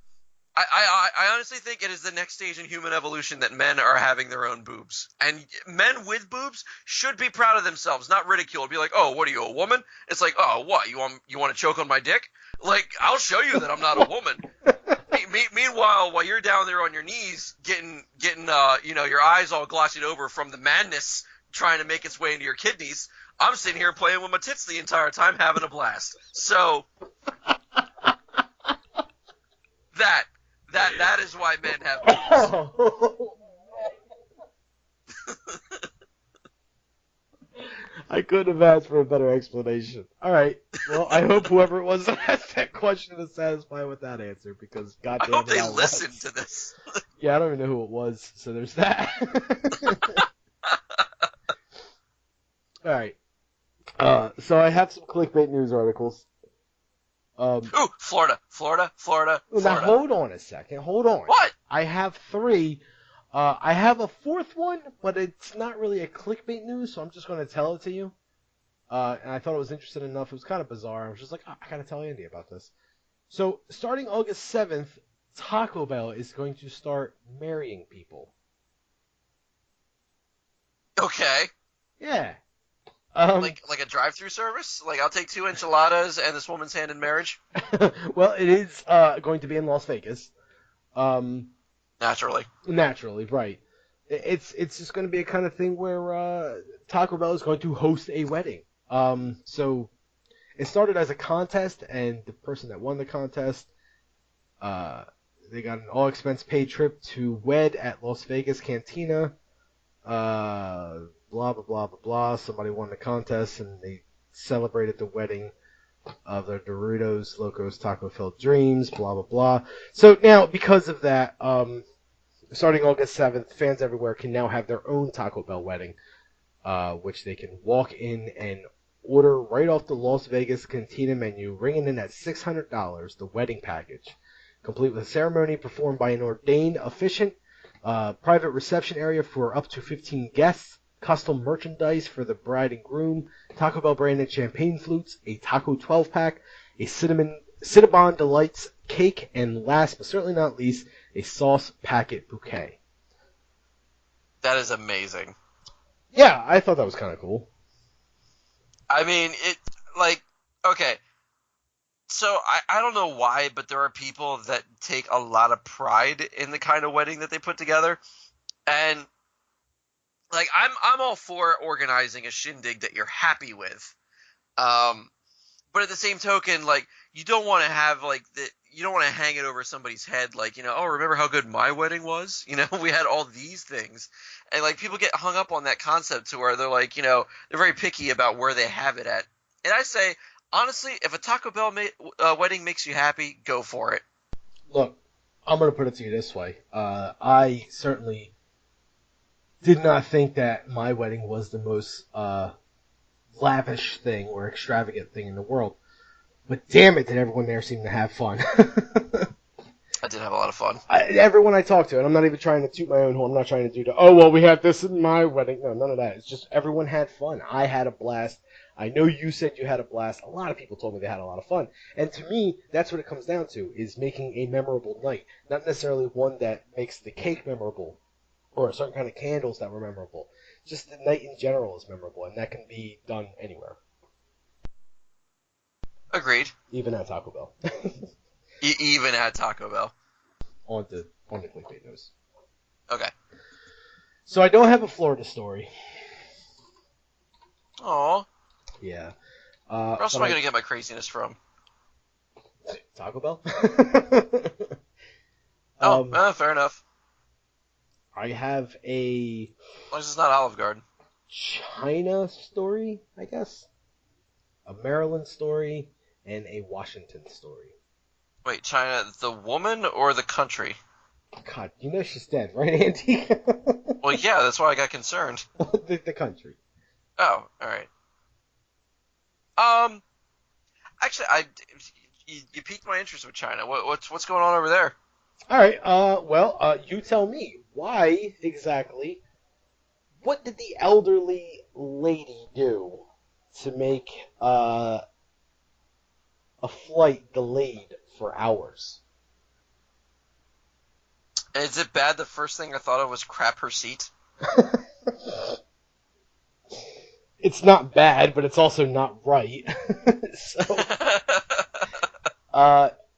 I honestly think it is the next stage in human evolution that men are having their own boobs, and men with boobs should be proud of themselves, not ridiculed. Be like, oh, what are you, a woman? It's like, oh, what, you want to choke on my dick? Like, I'll show you that I'm not a woman. Meanwhile, while you're down there on your knees getting your eyes all glossied over from the madness trying to make its way into your kidneys, I'm sitting here playing with my tits the entire time, having a blast. So that is why men have boobs. I couldn't have asked for a better explanation. All right. Well, I hope whoever it was that asked that question is satisfied with that answer, because goddamn, I hope they listened to this. Yeah, I don't even know who it was, so there's that. All right. So I have some clickbait news articles. Ooh, Florida. Now hold on a second. Hold on. What? I have three. I have a fourth one, but it's not really a clickbait news, so I'm just going to tell it to you. And I thought it was interesting enough. It was kind of bizarre. I was just like, I got to tell Andy about this. So starting August 7th, Taco Bell is going to start marrying people. Okay. Yeah. Like a drive-through service? Like, I'll take 2 enchiladas and this woman's hand in marriage? Well, it is going to be in Las Vegas. Naturally, right. It's just going to be a kind of thing where Taco Bell is going to host a wedding. So it started as a contest, and the person that won the contest, they got an all-expense-paid trip to wed at Las Vegas Cantina. Blah, blah, blah, blah, blah. Somebody won the contest, and they celebrated the wedding of their Doritos Locos Taco Filled Dreams, blah, blah, blah. So now, because of that, starting August 7th, fans everywhere can now have their own Taco Bell wedding, which they can walk in and order right off the Las Vegas Cantina menu, ringing in at $600, the wedding package, complete with a ceremony performed by an ordained officiant, private reception area for up to 15 guests, custom merchandise for the bride and groom, Taco Bell branded champagne flutes, a Taco 12-pack, a Cinnabon Delights cake, and last but certainly not least, a sauce packet bouquet. That is amazing. Yeah, I thought that was kind of cool. I mean, okay. So I don't know why, but there are people that take a lot of pride in the kind of wedding that they put together. And like I'm all for organizing a shindig that you're happy with. But at the same token, like you don't want to have you don't want to hang it over somebody's head, like, oh, remember how good my wedding was? We had all these things, and like people get hung up on that concept to where they're like, they're very picky about where they have it at. And I say, honestly, if a Taco Bell wedding makes you happy, go for it. Look, I'm going to put it to you this way. I certainly did not think that my wedding was the most lavish thing or extravagant thing in the world. But damn it, did everyone there seem to have fun. I did have a lot of fun. Everyone I talked to, and I'm not even trying to toot my own horn, I'm not trying to do we had this in my wedding. No, none of that. It's just everyone had fun. I had a blast. I know you said you had a blast. A lot of people told me they had a lot of fun. And to me, that's what it comes down to, is making a memorable night. Not necessarily one that makes the cake memorable, or a certain kind of candles that were memorable. Just the night in general is memorable, and that can be done anywhere. Agreed. Even at Taco Bell. Even at Taco Bell. On the clickbait news. Okay. So I don't have a Florida story. Aw. Yeah. Where else am I going to get my craziness from? Taco Bell? Fair enough. I have a... As long as it's not Olive Garden. China story, I guess. A Maryland story, and a Washington story. Wait, China, the woman or the country? God, she's dead, right, Andy? Well, yeah, that's why I got concerned. the country. Oh, alright. Actually, you piqued my interest with China. What's going on over there? Alright, you tell me. Why, exactly, what did the elderly lady do to make, a flight delayed for hours? Is it bad the first thing I thought of was crap her seat? It's not bad, but it's also not right.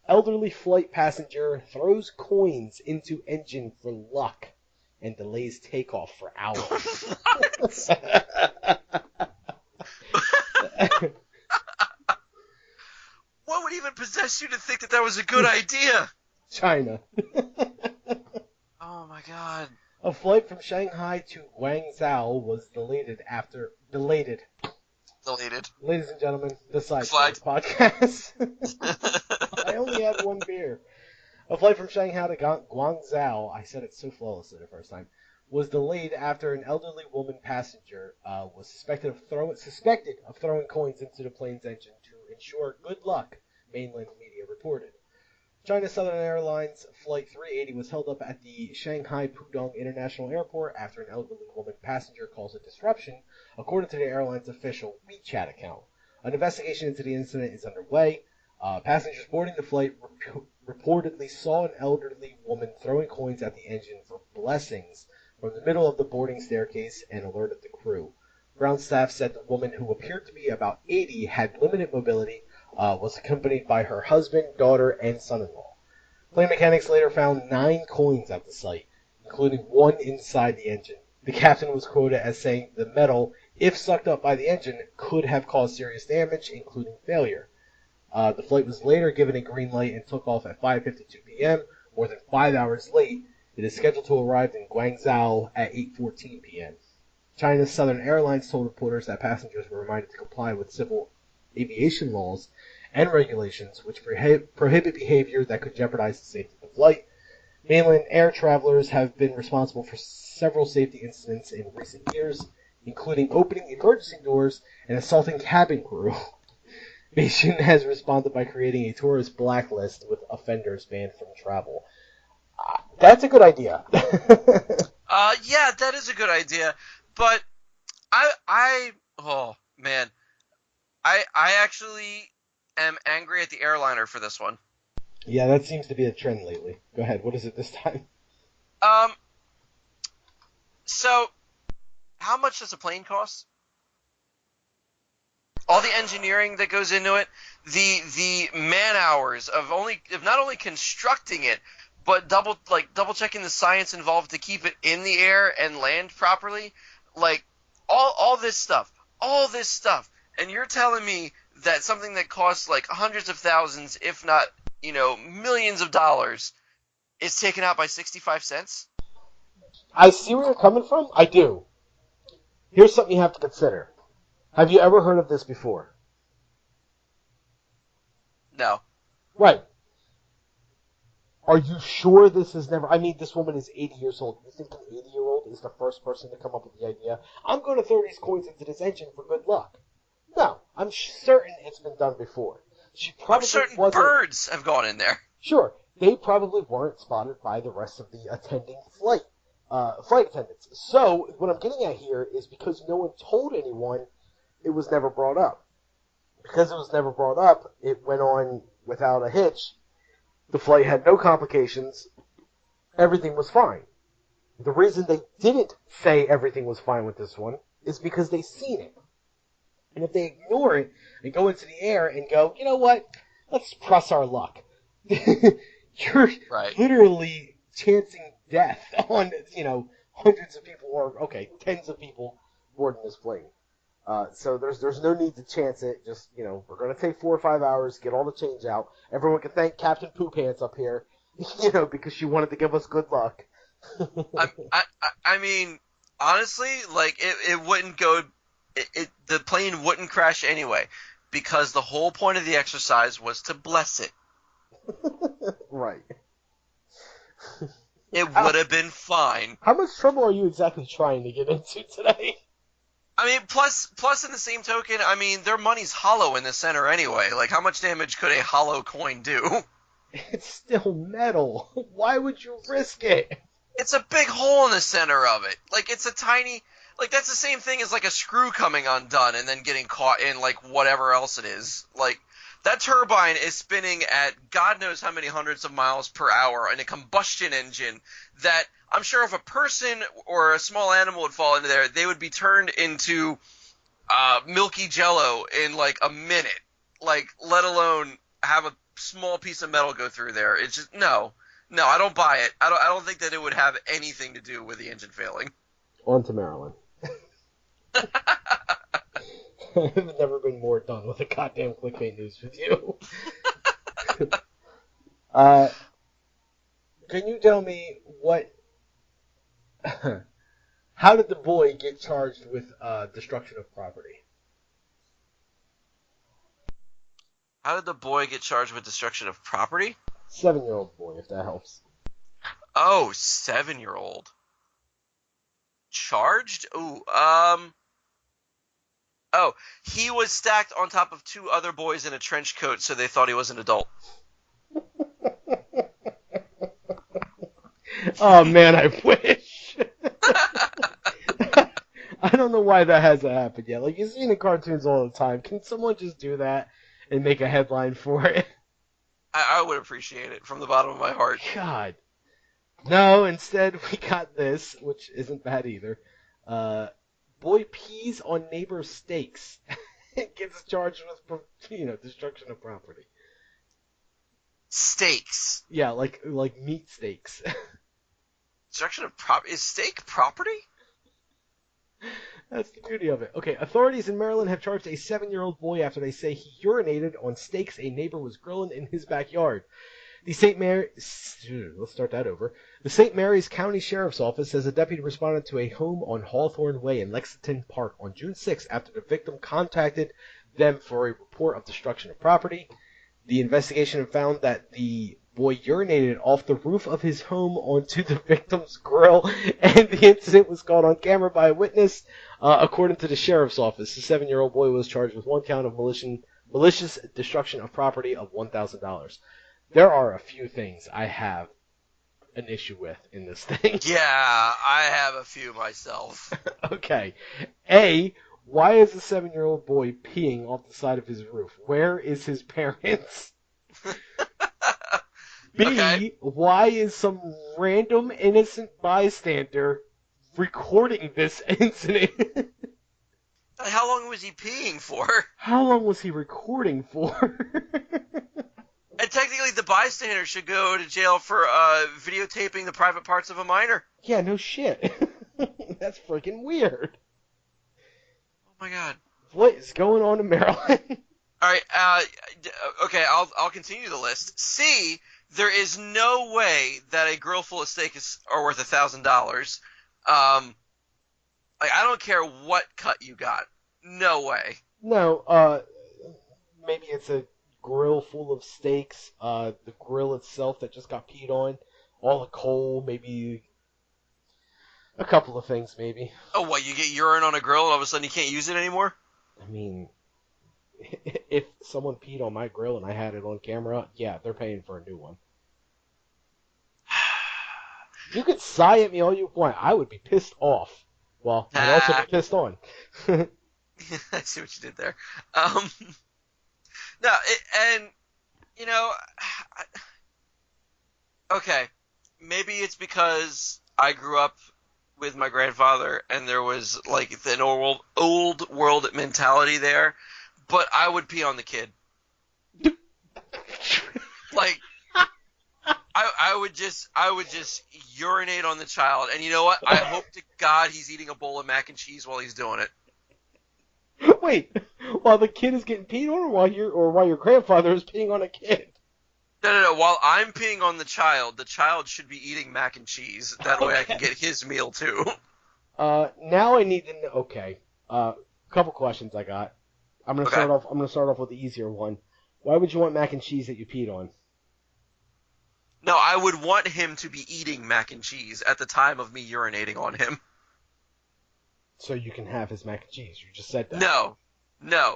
Elderly flight passenger throws coins into engine for luck and delays takeoff for hours. What would even possess you to think that was a good idea? China. Oh my god. A flight from Shanghai to Guangzhou was delayed. Ladies and gentlemen, the Side Podcast. I only had one beer. A flight from Shanghai to Guangzhou, I said it so flawlessly the first time, was delayed after an elderly woman passenger was suspected of throwing coins into the plane's engine to ensure good luck, mainland media reported. China Southern Airlines Flight 380 was held up at the Shanghai Pudong International Airport after an elderly woman passenger caused a disruption, according to the airline's official WeChat account. An investigation into the incident is underway. Passengers boarding the flight reportedly saw an elderly woman throwing coins at the engine for blessings from the middle of the boarding staircase and alerted the crew. Ground staff said the woman, who appeared to be about 80, had limited mobility, was accompanied by her husband, daughter, and son-in-law. Plane mechanics later found 9 coins at the site, including one inside the engine. The captain was quoted as saying the metal, if sucked up by the engine, could have caused serious damage, including failure. The flight was later given a green light and took off at 5:52 p.m., more than 5 hours late. It is scheduled to arrive in Guangzhou at 8:14 p.m. China's Southern Airlines told reporters that passengers were reminded to comply with civil aviation laws and regulations which prohibit behavior that could jeopardize the safety of the flight. Mainland air travelers have been responsible for several safety incidents in recent years, including opening emergency doors and assaulting cabin crew. Beijing has responded by creating a tourist blacklist with offenders banned from travel. That's a good idea. Yeah, that is a good idea, but oh man, I actually am angry at the airliner for this one. Yeah, that seems to be a trend lately. Go ahead. What is it this time? Um, so how much does a plane cost? All the engineering that goes into it, the man hours of not only constructing it, but double checking the science involved to keep it in the air and land properly, like all this stuff, and you're telling me that something that costs like hundreds of thousands, if not millions of dollars, is taken out by 65 cents? I see where you're coming from. I do. Here's something you have to consider. Have you ever heard of this before? No. Right. Are you sure this has never... I mean, this woman is 80 years old. You think an 80-year-old is the first person to come up with the idea? I'm going to throw these coins into this engine for good luck. No, I'm certain it's been done before. She I'm probably certain wasn't... birds have gone in there. Sure, they probably weren't spotted by the rest of the attending flight attendants. So, what I'm getting at here is because no one told anyone, it was never brought up. Because it was never brought up, it went on without a hitch. The flight had no complications. Everything was fine. The reason they didn't say everything was fine with this one is because they seen it. And if they ignore it and go into the air and go, you know what, let's press our luck. You're Right. literally chancing death on, hundreds of people, or, tens of people boarding this plane. So there's no need to chance it. Just, we're going to take 4 or 5 hours, get all the change out. Everyone can thank Captain Poo Pants up here, because she wanted to give us good luck. I mean, honestly, like it wouldn't go. The plane wouldn't crash anyway, because the whole point of the exercise was to bless it. Right. It would have been fine. How much trouble are you exactly trying to get into today? I mean, plus in the same token, I mean, their money's hollow in the center anyway. Like, how much damage could a hollow coin do? It's still metal. Why would you risk it? It's a big hole in the center of it. Like, it's a tiny... Like, that's the same thing as, like, a screw coming undone and then getting caught in, like, whatever else it is. Like, that turbine is spinning at God knows how many hundreds of miles per hour in a combustion engine that I'm sure if a person or a small animal would fall into there, they would be turned into milky jello in, like, a minute. Like, let alone have a small piece of metal go through there. It's just... No, I don't buy it. I don't think that it would have anything to do with the engine failing. On to Maryland. I've never been more done with a goddamn clickbait news with you. Can you tell me how did the boy get charged with destruction of property? How did the boy get charged with destruction of property? 7-year-old boy, if that helps. Oh, 7-year-old. Charged? Ooh, Oh, he was stacked on top of 2 other boys in a trench coat, so they thought he was an adult. Oh man, I wish. I don't know why that hasn't happened yet. Like, you see in the cartoons all the time. Can someone just do that and make a headline for it? I would appreciate it from the bottom of my heart. God. No, instead we got this, which isn't bad either. Boy pees on neighbor's steaks and gets charged with, destruction of property. Steaks. Yeah, like meat steaks. Destruction of property? Is steak property? That's the beauty of it. Okay, authorities in Maryland have charged a 7-year-old boy after they say he urinated on steaks a neighbor was grilling in his backyard. The Let's start that over. The St. Mary's County Sheriff's Office says a deputy responded to a home on Hawthorne Way in Lexington Park on June 6 after the victim contacted them for a report of destruction of property. The investigation found that the boy urinated off the roof of his home onto the victim's grill, and the incident was caught on camera by a witness. According to the sheriff's office, the 7-year-old boy was charged with 1 count of malicious destruction of property of $1,000. There are a few things I have an issue with in this thing. Yeah, I have a few myself. Okay. A, why is a 7-year-old boy peeing off the side of his roof? Where is his parents? Okay. B, why is some random innocent bystander recording this incident? How long was he peeing for? How long was he recording for? And technically, the bystander should go to jail for videotaping the private parts of a minor. Yeah, no shit. That's freaking weird. Oh my god. What is going on in Maryland? All right. Okay. I'll continue the list. C. There is no way that a grill full of steak are worth $1,000. Like, I don't care what cut you got. No way. No, maybe it's a grill full of steaks, the grill itself that just got peed on, all the coal, maybe a couple of things, maybe. Oh, what? You get urine on a grill and all of a sudden you can't use it anymore? I mean, if someone peed on my grill and I had it on camera, yeah, they're paying for a new one. You could sigh at me all you want. I would be pissed off. Well, I'd also be pissed on. I see what you did there. No, and, you know, okay, maybe it's because I grew up with my grandfather and there was, like, an old world mentality there, but I would pee on the kid. Like, I would just urinate on the child, and you know what? I hope to God he's eating a bowl of mac and cheese while he's doing it. Wait, while the kid is getting peed on, or while your grandfather is peeing on a kid? No. While I'm peeing on the child should be eating mac and cheese. That way I can get his meal too. Now I need to know. Okay. Couple questions I got. I'm gonna start off with the easier one. Why would you want mac and cheese that you peed on? No, I would want him to be eating mac and cheese at the time of me urinating on him. So you can have his mac and cheese. You just said that. No.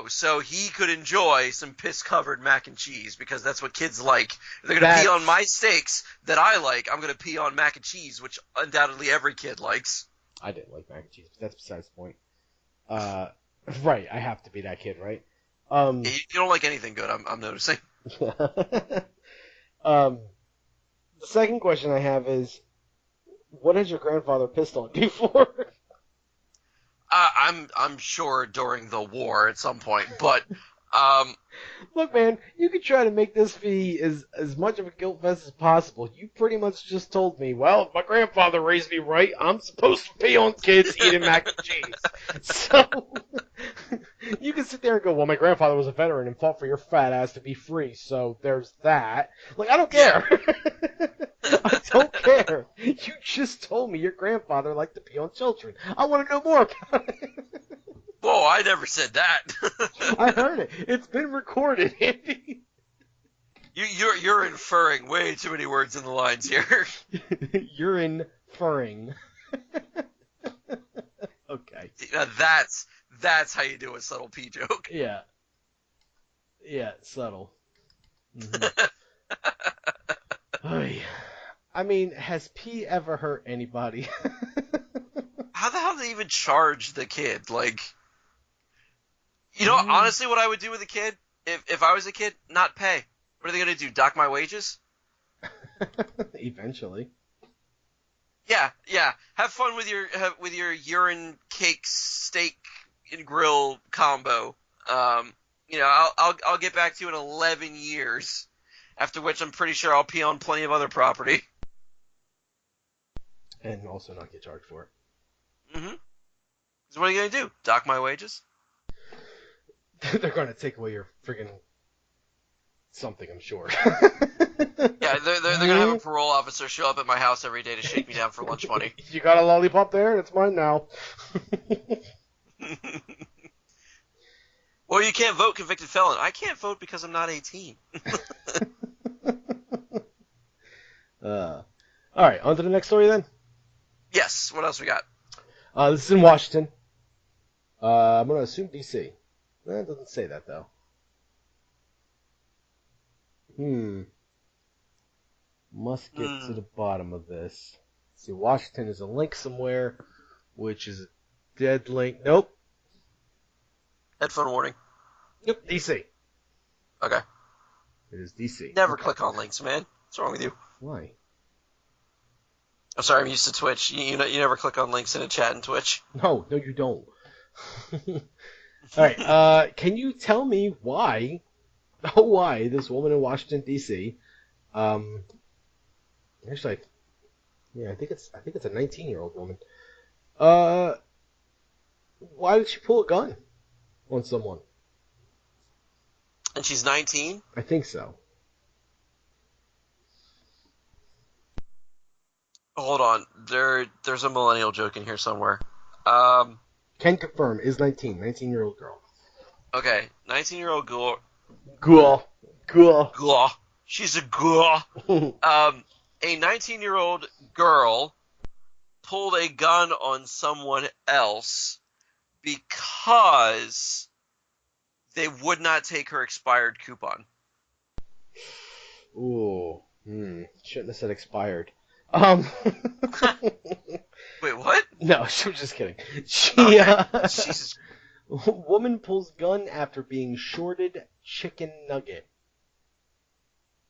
So he could enjoy some piss-covered mac and cheese because that's what kids like. If they're going to pee on my steaks that I like, I'm going to pee on mac and cheese, which undoubtedly every kid likes. I didn't like mac and cheese, but that's besides the point. Right, I have to be that kid, right? You don't like anything good, I'm noticing. The second question I have is, what has your grandfather pissed on you for? I'm sure during the war at some point, but Look, man, you could try to make this be as much of a guilt fest as possible. You pretty much just told me, well, if my grandfather raised me right, I'm supposed to pee on kids eating mac and cheese. So, you can sit there and go, well, my grandfather was a veteran and fought for your fat ass to be free, so there's that. Like, I don't care. I don't care. You just told me your grandfather liked to pee on children. I want to know more about it. Whoa, I never said that. I heard it. It's been recorded, Andy. You're inferring way too many words in the lines here. You're inferring. Okay. Now that's how you do a subtle pee joke. Yeah. Yeah, subtle. Mm-hmm. I mean, has pee ever hurt anybody? How the hell do they even charge the kid? Like, you know, honestly, what I would do with a kid, if I was a kid, not pay. What are they going to do, dock my wages? Eventually. Yeah. Have fun with your urine cake steak and grill combo. You know, I'll get back to you in 11 years, after which I'm pretty sure I'll pee on plenty of other property. And also not get charged for it. Mm-hmm. So what are you going to do, dock my wages? They're going to take away your friggin' something, I'm sure. Yeah, they're going to have a parole officer show up at my house every day to shake me down for lunch money. You got a lollipop there? It's mine now. Well, you can't vote, convicted felon. I can't vote because I'm not 18. Alright, on to the next story then? Yes, what else we got? This is in Washington. I'm going to assume D.C. It doesn't say that, though. Must get to the bottom of this. See, Washington is a link somewhere, which is a dead link. Nope. Headphone warning. Yep, D.C. Okay. It is DC. Never click on links, man. What's wrong with you? Why? I'm sorry, I'm used to Twitch. You never click on links in a chat in Twitch. No, you don't. All right. Can you tell me why this woman in Washington D.C. Actually, I think it's a 19-year-old woman. Why did she pull a gun on someone? And she's 19? I think so. Hold on. There's a millennial joke in here somewhere. Can confirm, is 19-year-old girl. Okay, 19-year-old girl. Girl. She's a girl. A 19-year-old girl pulled a gun on someone else because they would not take her expired coupon. Ooh. Shouldn't have said expired. Wait, what? No, I'm just kidding. Jesus. Woman pulls gun after being shorted chicken nugget.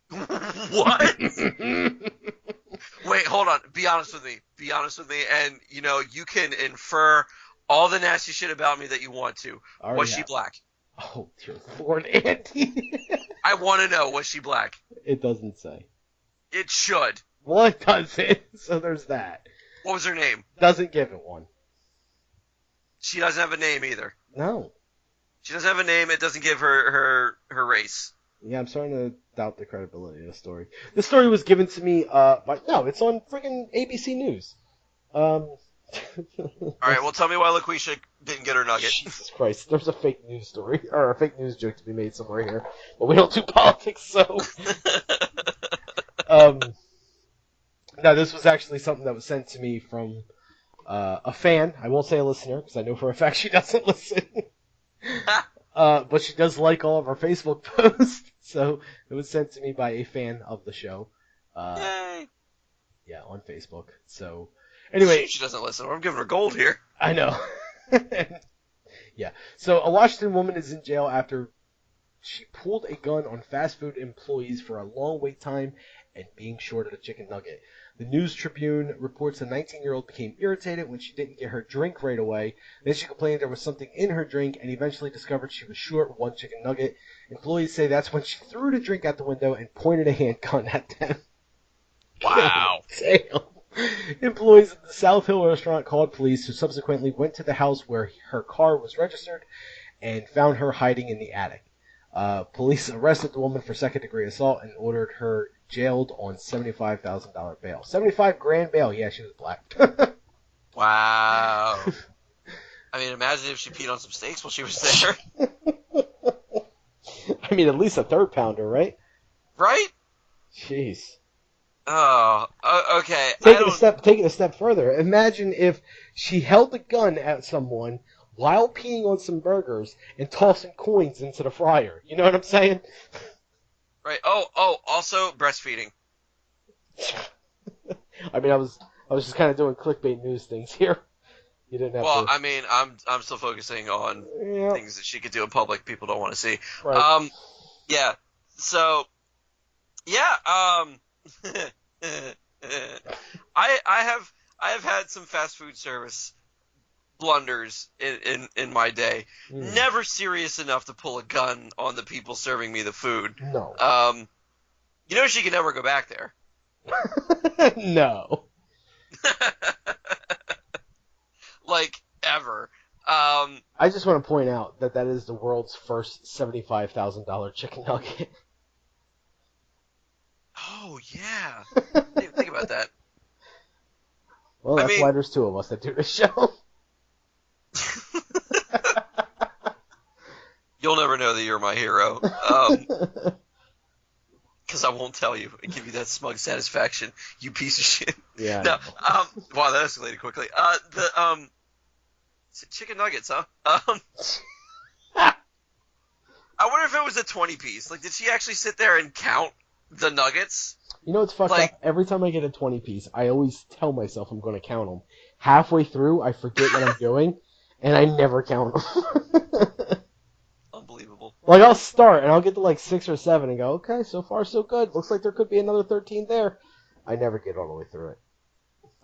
What? Wait, hold on. Be honest with me. And, you can infer all the nasty shit about me that you want to. Was she black? Oh, dear Lord, Andy. I want to know, was she black? It doesn't say. It should. Well, it doesn't. So there's that. What was her name? Doesn't give it one. She doesn't have a name either. No. She doesn't have a name. It doesn't give her race. Yeah, I'm starting to doubt the credibility of the story. This story was given to me it's on friggin' ABC News. All right, well, tell me why LaQuisha didn't get her nugget. Jesus Christ, there's a fake news story, or a fake news joke to be made somewhere here. But we don't do politics, so... No, this was actually something that was sent to me from a fan. I won't say a listener, because I know for a fact she doesn't listen. But she does like all of our Facebook posts, so it was sent to me by a fan of the show. Yay! Yeah, on Facebook. So, anyway. She doesn't listen. I'm giving her gold here. I know. Yeah. So, a Washington woman is in jail after she pulled a gun on fast food employees for a long wait time and being shorted a chicken nugget. The News Tribune reports the 19-year-old became irritated when she didn't get her drink right away. Then she complained there was something in her drink and eventually discovered she was short one chicken nugget. Employees say that's when she threw the drink out the window and pointed a handgun at them. Wow. Damn. Employees at the South Hill restaurant called police, who subsequently went to the house where her car was registered and found her hiding in the attic. Police arrested the woman for second-degree assault and ordered her jailed on $75,000 bail. $75,000 bail. Yeah, she was black. Wow. I mean, imagine if she peed on some steaks while she was there. I mean, at least a third pounder, right? Right? Jeez. Oh, okay. Take it a step further. Imagine if she held the gun at someone while peeing on some burgers and tossing coins into the fryer. You know what I'm saying? Right. Oh, also breastfeeding. I mean, I was just kind of doing clickbait news things here. You didn't have to. Well, I mean, I'm still focusing on things that she could do in public people don't want to see. Right. Yeah. So, yeah. I have had some fast food service blunders in my day. Never serious enough to pull a gun on the people serving me the food. No. She can never go back there. No. Like, ever. I just want to point out that is the world's first $75,000 chicken nugget. Oh, yeah. Think about that. Well, that's why there's two of us that do this show. You'll never know that you're my hero. Because I won't tell you and give you that smug satisfaction, you piece of shit. Yeah. No. Wow, that escalated quickly. Chicken nuggets, huh? I wonder if it was a 20-piece. Like, did she actually sit there and count the nuggets? You know what's fucked up? Every time I get a 20-piece, I always tell myself I'm going to count them. Halfway through, I forget what I'm doing, and I never count them. Unbelievable. Like, I'll start, and I'll get to, like, 6 or 7 and go, okay, so far so good. Looks like there could be another 13 there. I never get all the way through it.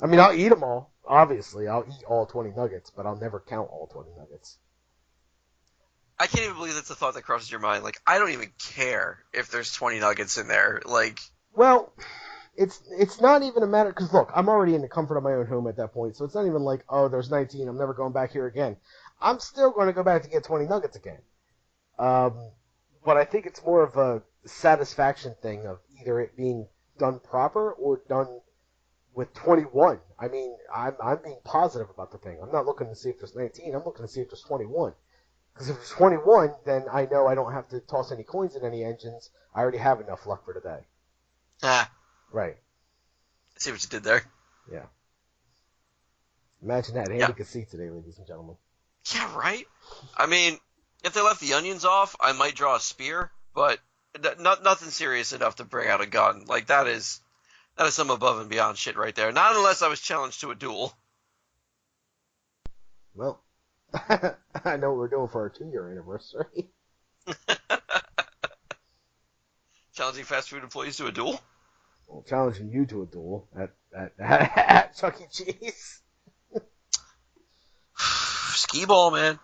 I mean, I'll eat them all. Obviously, I'll eat all 20 nuggets, but I'll never count all 20 nuggets. I can't even believe that's a thought that crosses your mind. Like, I don't even care if there's 20 nuggets in there. Like, well, it's not even a matter, because look, I'm already in the comfort of my own home at that point, so it's not even like, oh, there's 19, I'm never going back here again. I'm still going to go back to get 20 nuggets again. But I think it's more of a satisfaction thing of either it being done proper or done with 21. I mean, I'm being positive about the thing. I'm not looking to see if there's 19. I'm looking to see if there's 21. Because if there's 21, then I know I don't have to toss any coins in any engines. I already have enough luck for today. Right. I see what you did there. Yeah. Imagine that. Handy conceit today, ladies and gentlemen. Yeah, right? I mean, if they left the onions off, I might draw a spear, but nothing serious enough to bring out a gun. Like, that is some above and beyond shit right there. Not unless I was challenged to a duel. Well, I know what we're doing for our 2-year anniversary. Challenging fast food employees to a duel? Well, challenging you to a duel at Chuck E. Cheese. Skee ball, man.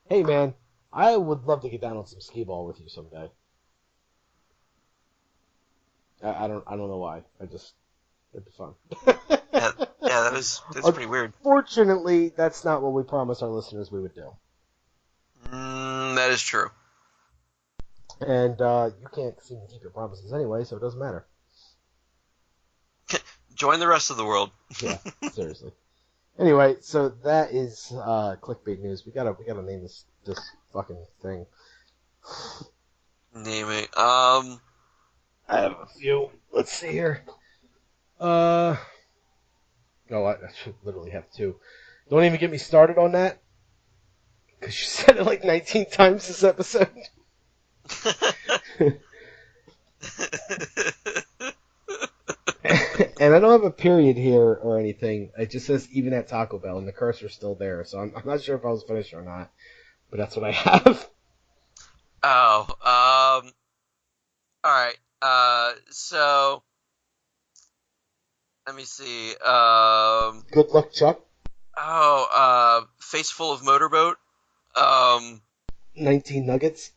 Hey, man, I would love to get down on some skee ball with you someday. I don't know why. It'd be fun. That's pretty weird. Fortunately, that's not what we promised our listeners we would do. That is true. And you can't seem to keep your promises anyway, so it doesn't matter. Join the rest of the world. Yeah, seriously. Anyway, so that is clickbait news. We gotta name this fucking thing. Name it. I have a few. Let's see here. I should literally have 2. Don't even get me started on that, because you said it like 19 times this episode. And I don't have a period here or anything. It just says even at Taco Bell, and the cursor's still there. So I'm not sure if I was finished or not, but that's what I have. Oh, all right. So let me see. Good luck, Chuck. Face full of motorboat. 19 nuggets.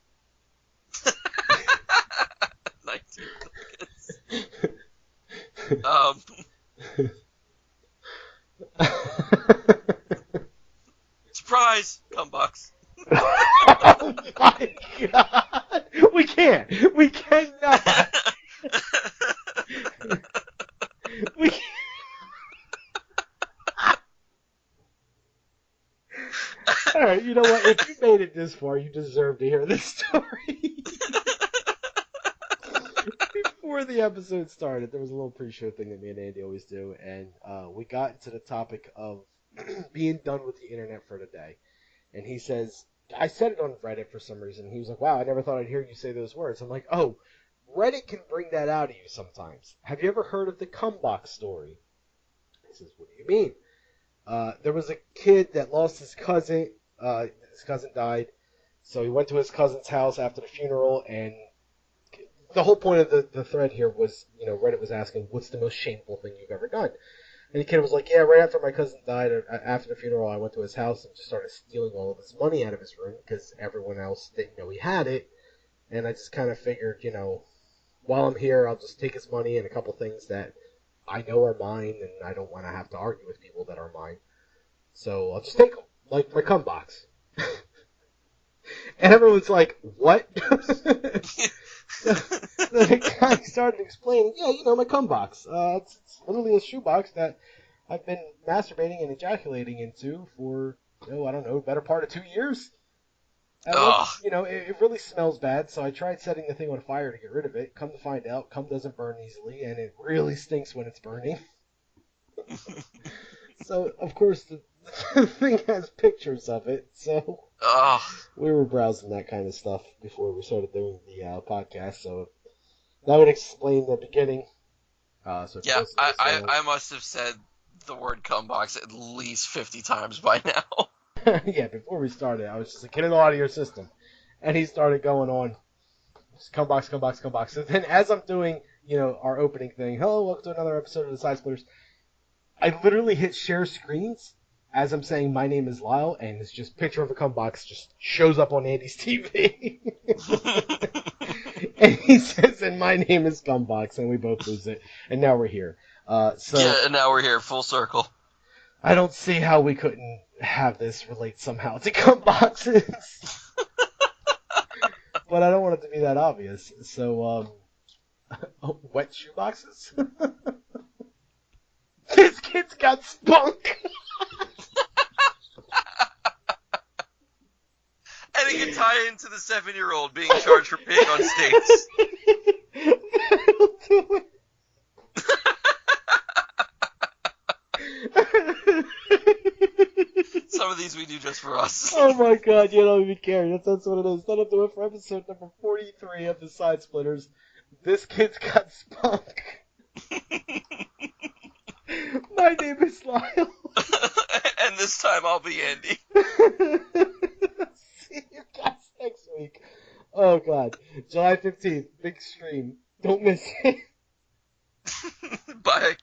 19 nuggets. Surprise! Cum box. Oh my god! We can't. We cannot. We can't. Alright, you know what? If you made it this far, you deserve to hear this story. Before the episode started, there was a little pre-show thing that me and Andy always do, and we got into the topic of being done with the internet for the day. And he says, I said it on Reddit for some reason. He was like, wow, I never thought I'd hear you say those words. I'm like, oh, Reddit can bring that out of you sometimes. Have you ever heard of the cum box story? He says, what do you mean? There was a kid that lost his cousin. His cousin died. So he went to his cousin's house after the funeral, and the whole point of the thread here was, Reddit was asking, what's the most shameful thing you've ever done? And the kid was like, yeah, right after my cousin died, after the funeral, I went to his house and just started stealing all of his money out of his room because everyone else didn't know he had it. And I just kind of figured, while I'm here, I'll just take his money and a couple things that I know are mine, and I don't want to have to argue with people that are mine. So I'll just take them, like my cum box. And everyone's like, what? So the guy started explaining, my cum box. It's literally a shoebox that I've been masturbating and ejaculating into for, I don't know, better part of 2 years. It really smells bad, so I tried setting the thing on fire to get rid of it. Come to find out, cum doesn't burn easily, and it really stinks when it's burning. So, of course, the thing has pictures of it, so we were browsing that kind of stuff before we started doing the podcast, so that would explain the beginning. I must have said the word cum box at least 50 times by now. Yeah, before we started, I was just like, get it all out of your system. And he started going on, come box, come box, come box. And then as I'm doing, our opening thing, hello, welcome to another episode of the Side Splitters, I literally hit share screens as I'm saying my name is Lyle, and it's just picture of a cum box just shows up on Andy's TV. And he says, and my name is Scumbox, and we both lose it. And now we're here. Yeah, and now we're here, full circle. I don't see how we couldn't have this relate somehow to cum boxes. But I don't want it to be that obvious. So, wet shoe boxes? This kid's got spunk! And it can tie into the 7-year-old being charged for peeing on skates. That'll do it. Some of these we do just for us. Oh my god, you don't even care. That's what it is. That'll do it for episode number 43 of the Side Splitters. This kid's got spunk. My name is Lyle. And this time I'll be Andy. See you guys next week. Oh god. July 15th, big stream. Don't miss it. Bye.